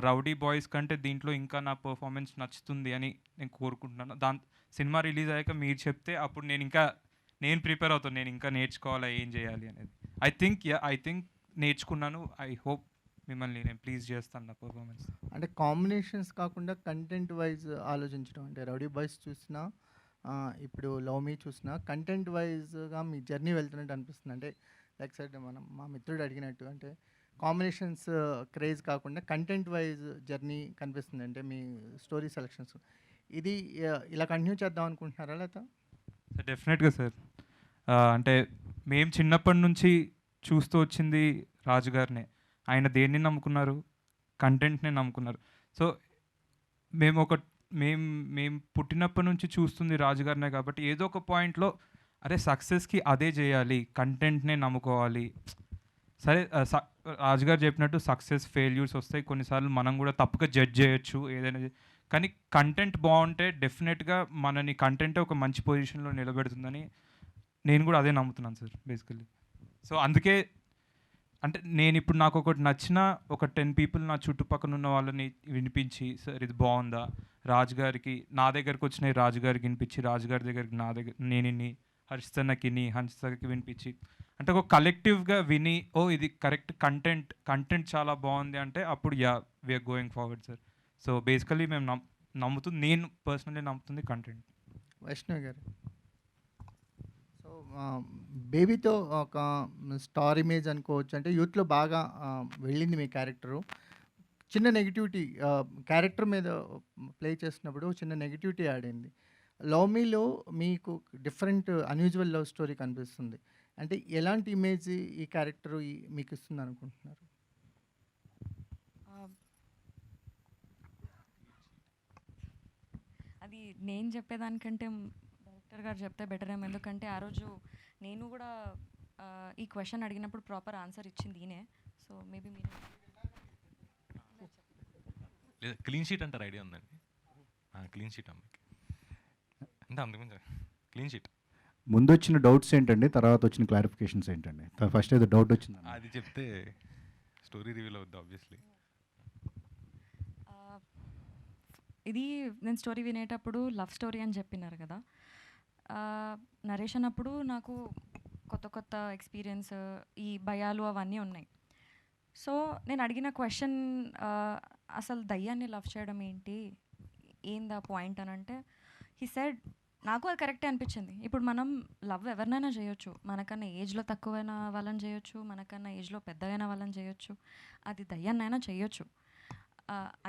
రౌడీ బాయ్స్ కంటే దీంట్లో ఇంకా నా పర్ఫార్మెన్స్ నచ్చుతుంది అని నేను కోరుకుంటున్నాను. సినిమా రిలీజ్ అయ్యాక మీరు చెప్తే అప్పుడు నేను ప్రిపేర్ అవుతాను, నేను ఇంకా నేర్చుకోవాలా ఏం చేయాలి అనేది. ఐ థింక్ నేర్చుకున్నాను. ఐ హోప్ మిమ్మల్ని నేను ప్లీజ్ చేస్తాను నా పర్ఫార్మెన్స్. అంటే కాంబినేషన్స్ కాకుండా కంటెంట్ వైజ్ ఆలోచించడం, అంటే రౌడీ బాయ్స్ చూసినా ఇప్పుడు లవ్ మీ చూసినా కంటెంట్ వైజ్గా మీ జర్నీ వెళ్తున్నట్టు అనిపిస్తుంది. అంటే లైక్ సైడ్ మా మిత్రుడు అడిగినట్టు, అంటే కాంబినేషన్స్ క్రేజ్ కాకుండా కంటెంట్ వైజ్ జర్నీ కనిపిస్తుంది. అంటే మీ స్టోరీ సెలెక్షన్స్ ఇది ఇలా కంటిన్యూ చేద్దాం అనుకుంటున్నారా లేదా? డెఫినెట్గా సార్. అంటే మేము చిన్నప్పటి నుంచి చూస్తూ వచ్చింది రాజుగారినే. ఆయన దేన్ని నమ్ముకున్నారు? కంటెంట్నే నమ్ముకున్నారు. సో మేము పుట్టినప్పటి నుంచి చూస్తుంది రాజుగారినే కాబట్టి ఏదో ఒక పాయింట్లో అరే సక్సెస్కి అదే చేయాలి, కంటెంట్నే నమ్ముకోవాలి. సరే రాజుగారు చెప్పినట్టు సక్సెస్ ఫెయిల్యూర్స్ వస్తాయి, కొన్నిసార్లు మనం కూడా తప్పుగా జడ్జ్ చేయొచ్చు ఏదైనా, కానీ కంటెంట్ బాగుంటే డెఫినెట్గా మనని కంటెంటే ఒక మంచి పొజిషన్లో నిలబెడుతుందని నేను కూడా అదే నమ్ముతున్నాను సార్ బేసికల్లీ. సో అందుకే అంటే నేను ఇప్పుడు నాకు ఒకటి నచ్చిన ఒక 10 పీపుల్ నా చుట్టుపక్కల ఉన్న వాళ్ళని వినిపించి సార్ ఇది బాగుందా, రాజుగారికి నా దగ్గరకు వచ్చినాయి రాజుగారికి వినిపించి, రాజుగారి దగ్గరికి నేను హర్షితన్నకి హర్షితకి వినిపించి, అంటే ఒక కలెక్టివ్గా విని ఓ ఇది కరెక్ట్ కంటెంట్ చాలా బాగుంది అంటే అప్పుడు we are going forward sir. So basically మేము నేను పర్సనలీ నమ్ముతుంది కంటెంట్. వైష్ణవి గారు, సో బేబీతో ఒక స్టార్ ఇమేజ్ అనుకోవచ్చు, అంటే యూత్లో బాగా వెళ్ళింది మీ క్యారెక్టరు. చిన్న నెగిటివిటీ క్యారెక్టర్ మీద ప్లే చేసినప్పుడు చిన్న నెగిటివిటీ యాడ్ అయింది. లవ్ మీలో మీకు డిఫరెంట్ అన్యూజువల్ లవ్ స్టోరీ కనిపిస్తుంది. అంటే ఎలాంటి ఇమేజ్ ఈ క్యారెక్టర్ మీకు ఇస్తుంది అనుకుంటున్నారు? అది నేను చెప్పేదానికంటే డైరెక్టర్ గారు చెప్తే బెటర్ ఏమో. ఎందుకంటే ఆ రోజు నేను కూడా ఈ క్వశ్చన్ అడిగినప్పుడు ప్రాపర్ ఆన్సర్ ఇచ్చింది ఈయనే. సో మేబీ మీరు లేదా క్లీన్ షీట్ అంటారు ఐడియా ఉందండి? క్లీన్ షీట్ అమ్మకి అంటే అందుకు క్లీన్ షీట్. ముందు వచ్చిన డౌట్స్ ఏంటండి, తర్వాత వచ్చిన క్లారిఫికేషన్స్ ఏంటండి? ఫస్ట్ ఏదో డౌట్ వచ్చింది, అది చెప్తే స్టోరీ రివీల్ అవుద్ది ఆబ్వియస్లీ. ఇది నేను స్టోరీ వినేటప్పుడు లవ్ స్టోరీ అని చెప్పినారు కదా. నరేషన్ అప్పుడు నాకు కొత్త ఎక్స్పీరియన్స్, ఈ భయాలు అవన్నీ ఉన్నాయి. సో నేను అడిగిన క్వశ్చన్ అసలు దయ్యాన్ని లవ్ చేయడం ఏందా పాయింట్ అని అంటే, హీ సెడ్ నాకు అది కరెక్టే అనిపించింది. ఇప్పుడు మనం లవ్ ఎవరినైనా చేయొచ్చు, మనకన్నా ఏజ్లో తక్కువైన వాళ్ళని చేయొచ్చు, మనకన్నా ఏజ్లో పెద్దగైన వాళ్ళని చేయొచ్చు, అది దయ్యాన్నైనా చేయొచ్చు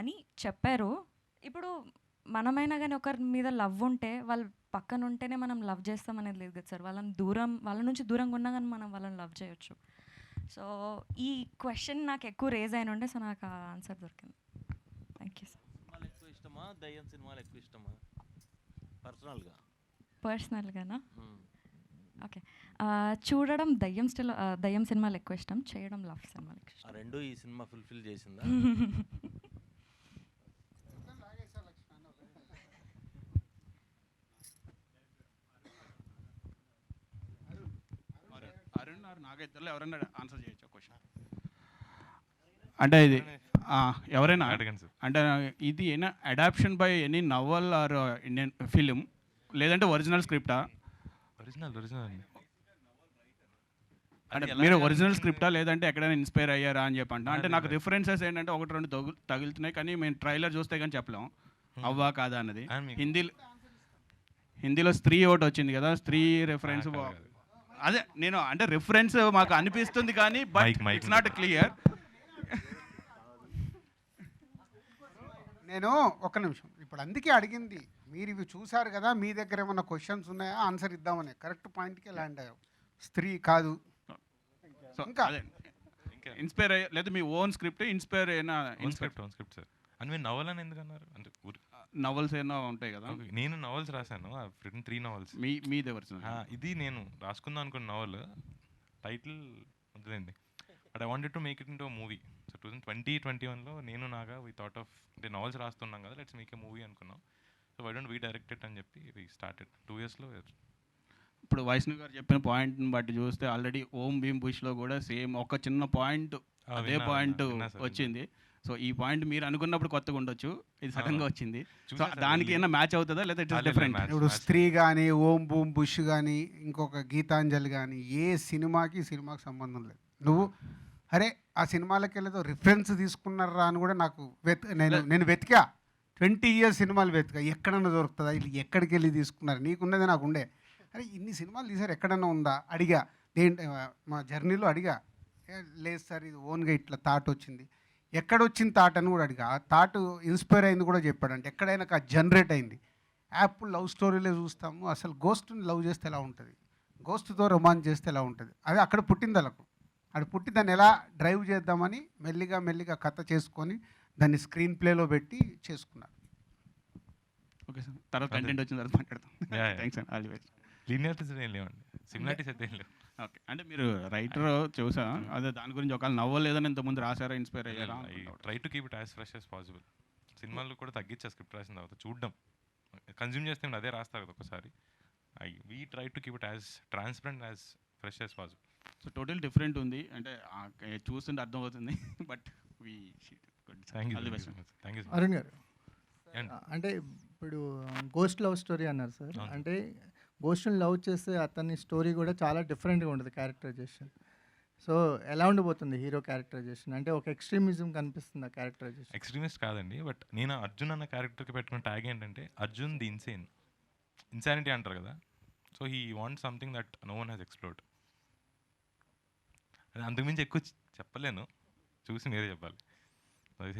అని చెప్పారు. ఇప్పుడు మనమైనా కానీ ఒకరి మీద లవ్ ఉంటే వాళ్ళు పక్కన ఉంటేనే మనం లవ్ చేస్తాం అనేది లేదు కదా సార్. వాళ్ళ నుంచి దూరంగా ఉన్నా కానీ మనం వాళ్ళని లవ్ చేయొచ్చు. సో ఈ క్వశ్చన్ నాకు ఎక్కువ రేజ్ అయిన ఉండే, సో నాకు ఆ ఆన్సర్ దొరికింది. Thank you sir. సినిమాలు ఎక్కువ ఇష్టమా, దయ్యం సినిమాలు ఎక్కువ ఇష్టమా? పర్సనల్గానా? ఓకే, చూడడం దయ్యం సినిమాలు ఎక్కువ ఇష్టం, చేయడం లవ్ సినిమాలు ఎక్కువ ఇష్టం. రెండు ఈ సినిమా ఫుల్ఫిల్ చేసిందా? అరుణ్ ఆర్ నాగేశ్వర్లో ఎవరైనా ఆన్సర్ చేయొచ్చు క్వశ్చన్? అంటే ఇది ఎవరైనా అడగండి సార్. అంటే ఇది ఏనా adaptation by any novel or Indian film, లేదంటే ఒరిజినల్ స్క్రిప్టా? ఒరిజినల్ అంటే మీరు ఒరిజినల్ స్క్రిప్టా లేదంటే ఎక్కడైనా ఇన్స్పైర్ అయ్యారా అని చెప్పండి. అంటే నాకు రిఫరెన్సెస్ ఏంటంటే 1-2 తగులుతున్నాయి, కానీ మేము ట్రైలర్ చూస్తే కానీ చెప్పలేం అవ్వా కాదా అన్నది. హిందీలో స్త్రీ ఒకటి వచ్చింది కదా, స్త్రీ రెఫరెన్స్. అదే నేను అంటే రిఫరెన్స్ మాకు అనిపిస్తుంది కానీ బట్ ఇట్స్ నాట్ క్లియర్. నేను ఒక్క నిమిషం, ఇప్పుడు అందుకే అడిగింది, మీరు ఇవి చూసారు కదా, మీ దగ్గర ఏమన్నా క్వశ్చన్స్ ఉన్నాయా ఆన్సర్ ఇద్దామని. కరెక్ట్ పాయింట్కే ల్యాండ్ అయ్యావు. స్త్రీ కాదు. సో ఇంకా అదే ఇన్స్పైర్ అయ్యే లేదా మీ ఓన్ స్క్రిప్ట్ ఇన్స్పైర్ అయిన ఓన్ స్క్రిప్ట్ సార్. అని మీరు నవల్ అని ఎందుకు అన్నారు? అంటే నవల్స్ ఏమైనా ఉంటాయి కదా. నేను నవల్స్ రాశాను, రిటన్ 3 నవల్స్. మీది ఎవరు? ఇది నేను రాసుకుందాం అనుకున్న నవల్, టైటిల్ వద్దులేండి. But I wanted to make it into movie. So 2021లో నేను నాగా వీ థాట్ ఆఫ్ అంటే నవల్స్ రాస్తున్నాం కదా, లెట్స్ మేక్ ఎ మూవీ అనుకున్నాం. So why don't we directed అని చెప్పి వీ స్టార్టెడ్ 2 yearsలో. ఇప్పుడు వైష్ణవ్ గారు చెప్పిన పాయింట్ని బట్టి చూస్తే ఆల్రెడీ ఓం భీమ్ బుష్లో కూడా సేమ్ ఒక చిన్న పాయింట్ అదే పాయింట్ వచ్చింది. సో ఈ పాయింట్ మీరు అనుకున్నప్పుడు కొత్తగా ఉండొచ్చు, ఇది సడన్గా వచ్చింది. సో దానికి ఏమైనా మ్యాచ్ అవుతుందా లేదా ఇట్ ఇస్ డిఫరెంట్? ఇప్పుడు స్త్రీ కానీ, ఓం బూమ్ బుష్ కానీ, ఇంకొక గీతాంజలి కానీ, ఏ సినిమాకి సంబంధం లేదు. నువ్వు అరే ఆ సినిమాలకి వెళ్ళేదో రిఫరెన్స్ తీసుకున్నారా అని కూడా నాకు నేను వెతికా. 20 years సినిమాలు వెతికా, ఎక్కడన్నా దొరుకుతుందా, వీళ్ళు ఎక్కడికి వెళ్ళి తీసుకున్నారు, నీకున్నది నాకు ఉండే. అరే ఇన్ని సినిమాలు తీసారు, ఎక్కడన్నా ఉందా అడిగా. మా జర్నీలో అడిగా, లేదు సార్ ఇది ఓన్గా ఇట్లా థాట్ వచ్చింది. ఎక్కడొచ్చిన థాట్ అని కూడా అడిగా. ఆ థాట్ ఇన్స్పైర్ అయింది కూడా చెప్పాడంటే ఎక్కడైనా జనరేట్ అయింది. యాప్ లవ్ స్టోరీలే చూస్తాము, అసలు గోస్ట్ని లవ్ చేస్తే ఎలా ఉంటుంది, గోస్ట్తో రొమాన్స్ చేస్తే ఎలా ఉంటుంది, అది అక్కడ పుట్టింది. అక్కడ పుట్టి దాన్ని ఎలా డ్రైవ్ చేద్దామని మెల్లిగా కథ చేసుకొని దాన్ని స్క్రీన్ ప్లేలో పెట్టి చేసుకున్నారు. ఓకే సార్, తర్వాత కంటెంట్ వచ్చిన తర్వాత మాట్లాడతాం. థ్యాంక్స్ అండి, ఆల్ ది బెస్ట్. లీనియారిటీస్ ఏం లేవండి, సిమిలారిటీస్ అయితే ఏం లేవు. ఓకే, అంటే మీరు రైటర్ చూసా, అదే దాని గురించి ఒకవేళ నవ్వలు ఏదైనా ఇంతకుముందు రాసారా, ఇన్స్పైర్ అయ్యారా? Try to keep it as fresh as possible. సినిమాలు కూడా తగ్గించా స్క్రిప్ట్ రాసిన తర్వాత చూడడం, కన్జ్యూమ్ చేస్తే అదే రాస్తారు కదా ఒకసారి. We try to keep it as transparent as fresh as possible. So total different ఉంది అంటే చూస్తుంటే అర్థమవుతుంది. బట్ అరుణ్ గారు, అంటే ఇప్పుడు గోస్ట్ లవ్ స్టోరీ అన్నారు సార్. అంటే గోస్ట్ని లవ్ చేస్తే అతని స్టోరీ కూడా చాలా డిఫరెంట్గా ఉంటుంది క్యారెక్టరైజేషన్. సో ఎలా ఉండిపోతుంది హీరో క్యారెక్టరైజేషన్? అంటే ఒక ఎక్స్ట్రీమిజం కనిపిస్తుంది ఆ క్యారెక్టరైజేషన్. ఎక్స్ట్రీమిస్ట్ కాదండి, బట్ నేను అర్జున్ అన్న క్యారెక్టర్కి పెట్టుకున్న ట్యాగ్ ఏంటంటే అర్జున్ ది ఇన్సానిటీ అంటారు కదా. So he want something that no one has explored. అది అంతకుమించి ఎక్కువ చెప్పలేను, చూసి మీరే చెప్పాలి.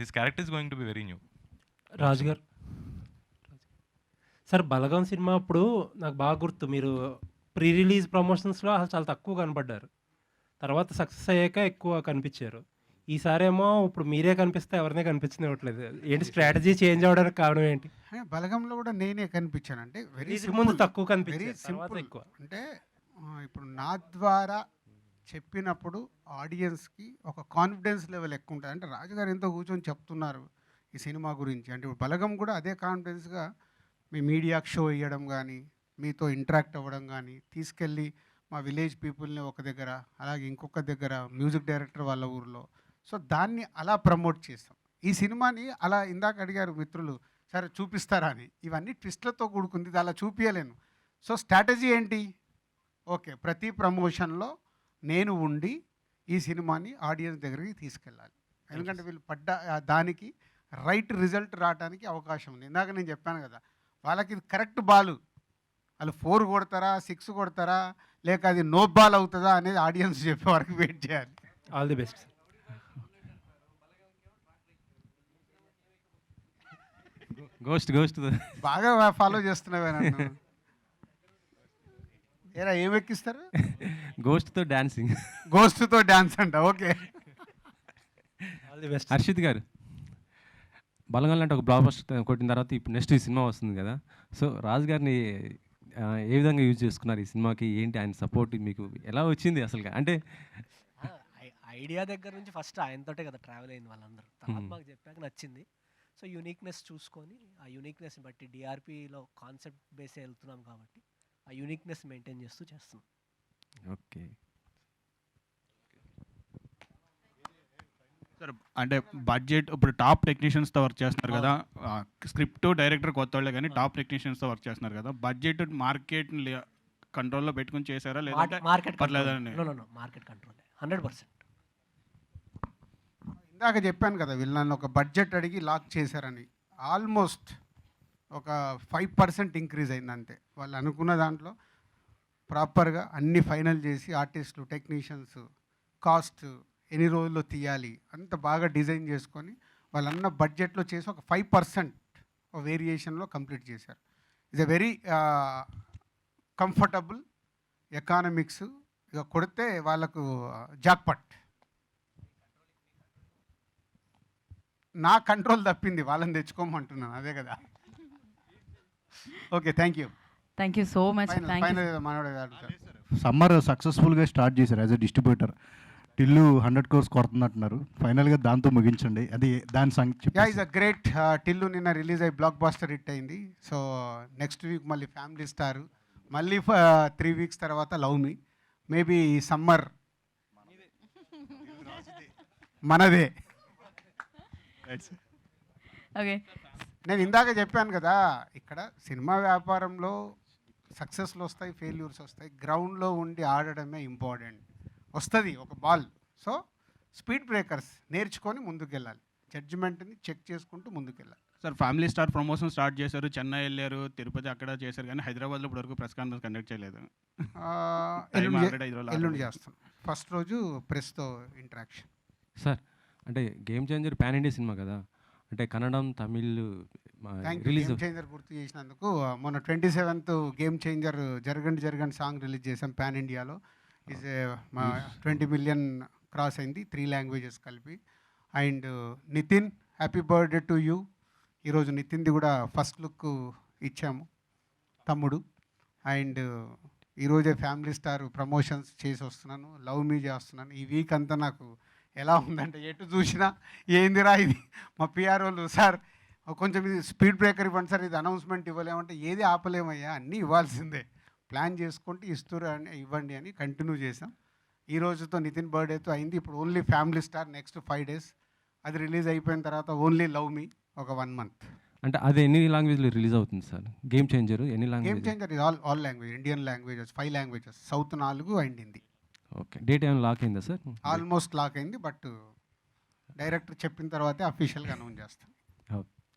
His character is going to be very new. Raju garu sir, Balagam cinema అప్పుడు నాకు బాగా గుర్తు, మీరు ప్రీ రిలీజ్ ప్రమోషన్స్లో అసలు చాలా తక్కువ కనపడ్డారు, తర్వాత సక్సెస్ అయ్యాక ఎక్కువ కనిపించారు. ఈసారేమో ఇప్పుడు మీరే కనిపిస్తే ఎవరినే కనిపించనివ్వట్లేదు. ఏంటి స్ట్రాటజీ చేంజ్ అవ్వడానికి కారణం ఏంటి? బలగంలో కూడా నేనే కనిపించాను. అంటే వెరీ ముందు తక్కువ కనిపించారు, వెరీ సింపుల్ ఎక్కువ. అంటే ఇప్పుడు నా ద్వారా చెప్పినప్పుడు ఆడియన్స్కి ఒక కాన్ఫిడెన్స్ లెవెల్ ఎక్కువ ఉంటుంది. అంటే రాజుగారు ఎంతో కూర్చొని చెప్తున్నారు ఈ సినిమా గురించి, అంటే ఇప్పుడు బలగం కూడా అదే కాన్ఫిడెన్స్గా మీ మీడియాకి షో ఇవ్వడం కానీ, మీతో ఇంటరాక్ట్ అవ్వడం కానీ, తీసుకెళ్ళి మా విలేజ్ పీపుల్ని ఒక దగ్గర, అలాగే ఇంకొక దగ్గర మ్యూజిక్ డైరెక్టర్ వాళ్ళ ఊరిలో, సో దాన్ని అలా ప్రమోట్ చేస్తాం. ఈ సినిమాని అలా ఇందాక అడిగారు మిత్రులు, సరే చూపిస్తారా అని. ఇవన్నీ ట్విస్ట్లతో కూడుకుంది, ఇది అలా చూపించలేను. సో స్ట్రాటజీ ఏంటి? ఓకే, ప్రతి ప్రమోషన్లో నేను ఉండి ఈ సినిమాని ఆడియన్స్ దగ్గరికి తీసుకెళ్ళాలి. ఎందుకంటే వీళ్ళు పడ్డ దానికి రైట్ రిజల్ట్ రావడానికి అవకాశం ఉంది. ఇందాక నేను చెప్పాను కదా, వాళ్ళకి ఇది కరెక్ట్ బాల్, వాళ్ళు 4 కొడతారా 6 కొడతారా, లేక అది నో బాల్ అవుతుందా అనేది ఆడియన్స్ చెప్పే వరకు వెయిట్ చేయాలి. All the best. గోస్ట్ బాగా ఫాలో చేస్తున్నావే నన్ను. ఏరా ఏం ఎక్కిస్తారు? గోస్ట్తో డాన్స్ అంట. Okay, all the best. Harshith garu, Balagam లాంటి ఒక బ్లాక్ బస్టర్ కొట్టిన తర్వాత ఇప్పుడు నెక్స్ట్ ఈ సినిమా వస్తుంది కదా, సో రాజు గారిని ఏ విధంగా యూజ్ చేసుకున్నారు ఈ సినిమాకి? ఏంటి ఆయన సపోర్ట్ మీకు ఎలా వచ్చింది అసలు? అంటే ఐడియా దగ్గర నుంచి ఫస్ట్ ఆయనతోటే కదా ట్రావెల్ అయింది వాళ్ళందరూ. తర్వాత మాకు చెప్పాక నచ్చింది. సో యూనిక్నెస్ చూసుకొని ఆ యూనిక్నెస్ని బట్టి డిఆర్పిలో కాన్సెప్ట్ బేస్ వెళ్తున్నాం కాబట్టి ఆ యూనిక్నెస్ మెయింటైన్ చేస్తూ చేస్తున్నాం. ఓకే సార్, అంటే బడ్జెట్ ఇప్పుడు టాప్ టెక్నీషియన్స్తో వర్క్ చేస్తున్నారు కదా, స్క్రిప్ట్ డైరెక్టర్ కొత్త వాళ్ళే కానీ టాప్ టెక్నీషియన్స్తో వర్క్ చేస్తున్నారు కదా, బడ్జెట్ మార్కెట్ కంట్రోల్లో పెట్టుకుని చేశారా లేదా? Market market control 100%. ఇందాక చెప్పాను కదా, వీళ్ళు నన్ను ఒక బడ్జెట్ అడిగి లాక్ చేశారని. ఆల్మోస్ట్ ఒక 5% ఇంక్రీజ్ అయింది అంతే. వాళ్ళు అనుకున్న దాంట్లో ప్రాపర్గా అన్ని ఫైనల్ చేసి ఆర్టిస్టులు, టెక్నీషియన్స్, కాస్ట్ ఎన్ని రోజుల్లో తీయాలి అంత బాగా డిజైన్ చేసుకొని వాళ్ళన్న బడ్జెట్లో చేసి ఒక 5% వేరియేషన్లో కంప్లీట్ చేశారు. It's a very comfortable economics ఇక కొడితే వాళ్ళకు జాక్పట్. నా కంట్రోల్ తప్పింది, వాళ్ళని తెచ్చుకోమంటున్నాను, అదే కదా. Okay, thank you. Thank you so much. Thank you. Summer సక్సెస్ఫుల్గా స్టార్ట్ చేశారు as a distributor. Tillu 100 crores కొడుతున్నట్టున్నారు. ఫైనల్గా దాంతో ముగించండి, అది దాని సంగతి. Yeah, is a great. Tillu నిన్న రిలీజ్ అయ్యి బ్లాక్ బాస్టర్ హిట్ అయింది. సో నెక్స్ట్ వీక్ మళ్ళీ ఫ్యామిలీ స్టార్, మళ్ళీ 3 weeks తర్వాత లవ్ మీ. మేబీ ఈ సమ్మర్ మనదే. ఓకే, నేను ఇందాక చెప్పాను కదా, ఇక్కడ సినిమా వ్యాపారంలో సక్సెస్లు వస్తాయి, ఫెయిల్యూర్స్ వస్తాయి. గ్రౌండ్లో ఉండి ఆడడమే ఇంపార్టెంట్. వస్తుంది ఒక బాల్. సో స్పీడ్ బ్రేకర్స్ నేర్చుకొని ముందుకెళ్ళాలి, జడ్జిమెంట్ని చెక్ చేసుకుంటూ ముందుకెళ్ళాలి. Sir, family star promotion start చేశారు, చెన్నై వెళ్ళారు, తిరుపతి అక్కడ చేశారు, కానీ హైదరాబాద్లో ఇప్పటివరకు ప్రెస్ కాన్ఫరెన్స్ కండక్ట్ చేయలేదు. ఎల్లుండి చేస్తాం. ఫస్ట్ రోజు ప్రెస్తో ఇంటరాక్షన్. సార్, అంటే game changer pan India cinema కదా, అంటే కన్నడం, తమిళ్ రిలీజ్. గేమ్ చేంజర్ గుర్తు చేసినందుకు, మొన్న 27th game changer Jaragandi song release చేసాం పాన్ ఇండియాలో. ఈజ్ మా 20 million క్రాస్ అయింది, 3 languages కలిపి. And Nithin, happy birthday to you. ఈరోజు నితిన్ది కూడా ఫస్ట్ లుక్ ఇచ్చాము, తమ్ముడు. అండ్ ఈరోజే ఫ్యామిలీ స్టార్ ప్రమోషన్స్ చేసి వస్తున్నాను, లవ్ మీ చేస్తున్నాను. ఈ వీక్ అంతా నాకు ఎలా ఉందంటే, ఎటు చూసినా ఏందిరా ఇది, మా పిఆర్ఓలు సార్ కొంచెం ఇది స్పీడ్ బ్రేకర్ ఇవ్వండి సార్, ఇది అనౌన్స్మెంట్ ఇవ్వలేమంటే, ఏది ఆపలేమయ్యా, అన్నీ ఇవ్వాల్సిందే, ప్లాన్ చేసుకుంటే ఇస్తారు అని ఇవ్వండి అని కంటిన్యూ చేసాం. ఈ రోజుతో నితిన్ బర్త్డేతో అయింది. ఇప్పుడు only family star next 5 days. అది రిలీజ్ అయిపోయిన తర్వాత ఓన్లీ లవ్ మీ ఒక 1 month. అంటే అది ఎన్ని లాంగ్వేజ్లో రిలీజ్ అవుతుంది సార్ గేమ్ చేంజర్? ఎన్ని గేమ్ లాంగ్వేజ్? చేంజర్ ఇది all language, Indian languages 5 languages, south 4 and Hindi. Okay, date ఏమైనా లాక్ అయిందా సార్? ఆల్మోస్ట్ లాక్ అయింది, బట్ డైరెక్టర్ చెప్పిన తర్వాతే అఫీషియల్గా అనౌన్స్ చేస్తాం.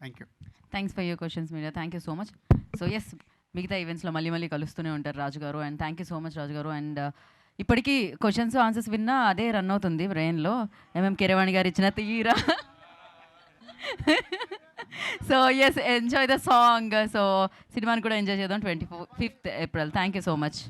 Thank you. Thanks for your questions media. Thank you so much. So yes, మిగతా ఈవెంట్స్లో మళ్ళీ కలుస్తూనే ఉంటారు Raju garu. And thank you so much Raju garu. And ఇప్పటికీ క్వశ్చన్స్ ఆన్సర్స్ విన్నా అదే రన్ అవుతుంది బ్రెయిన్లో, ఎంఎం కీరవాణి గారు ఇచ్చిన తీరా. So yes, enjoy the song. So సినిమాని కూడా ఎంజాయ్ చేద్దాం 25th April. Thank you so much.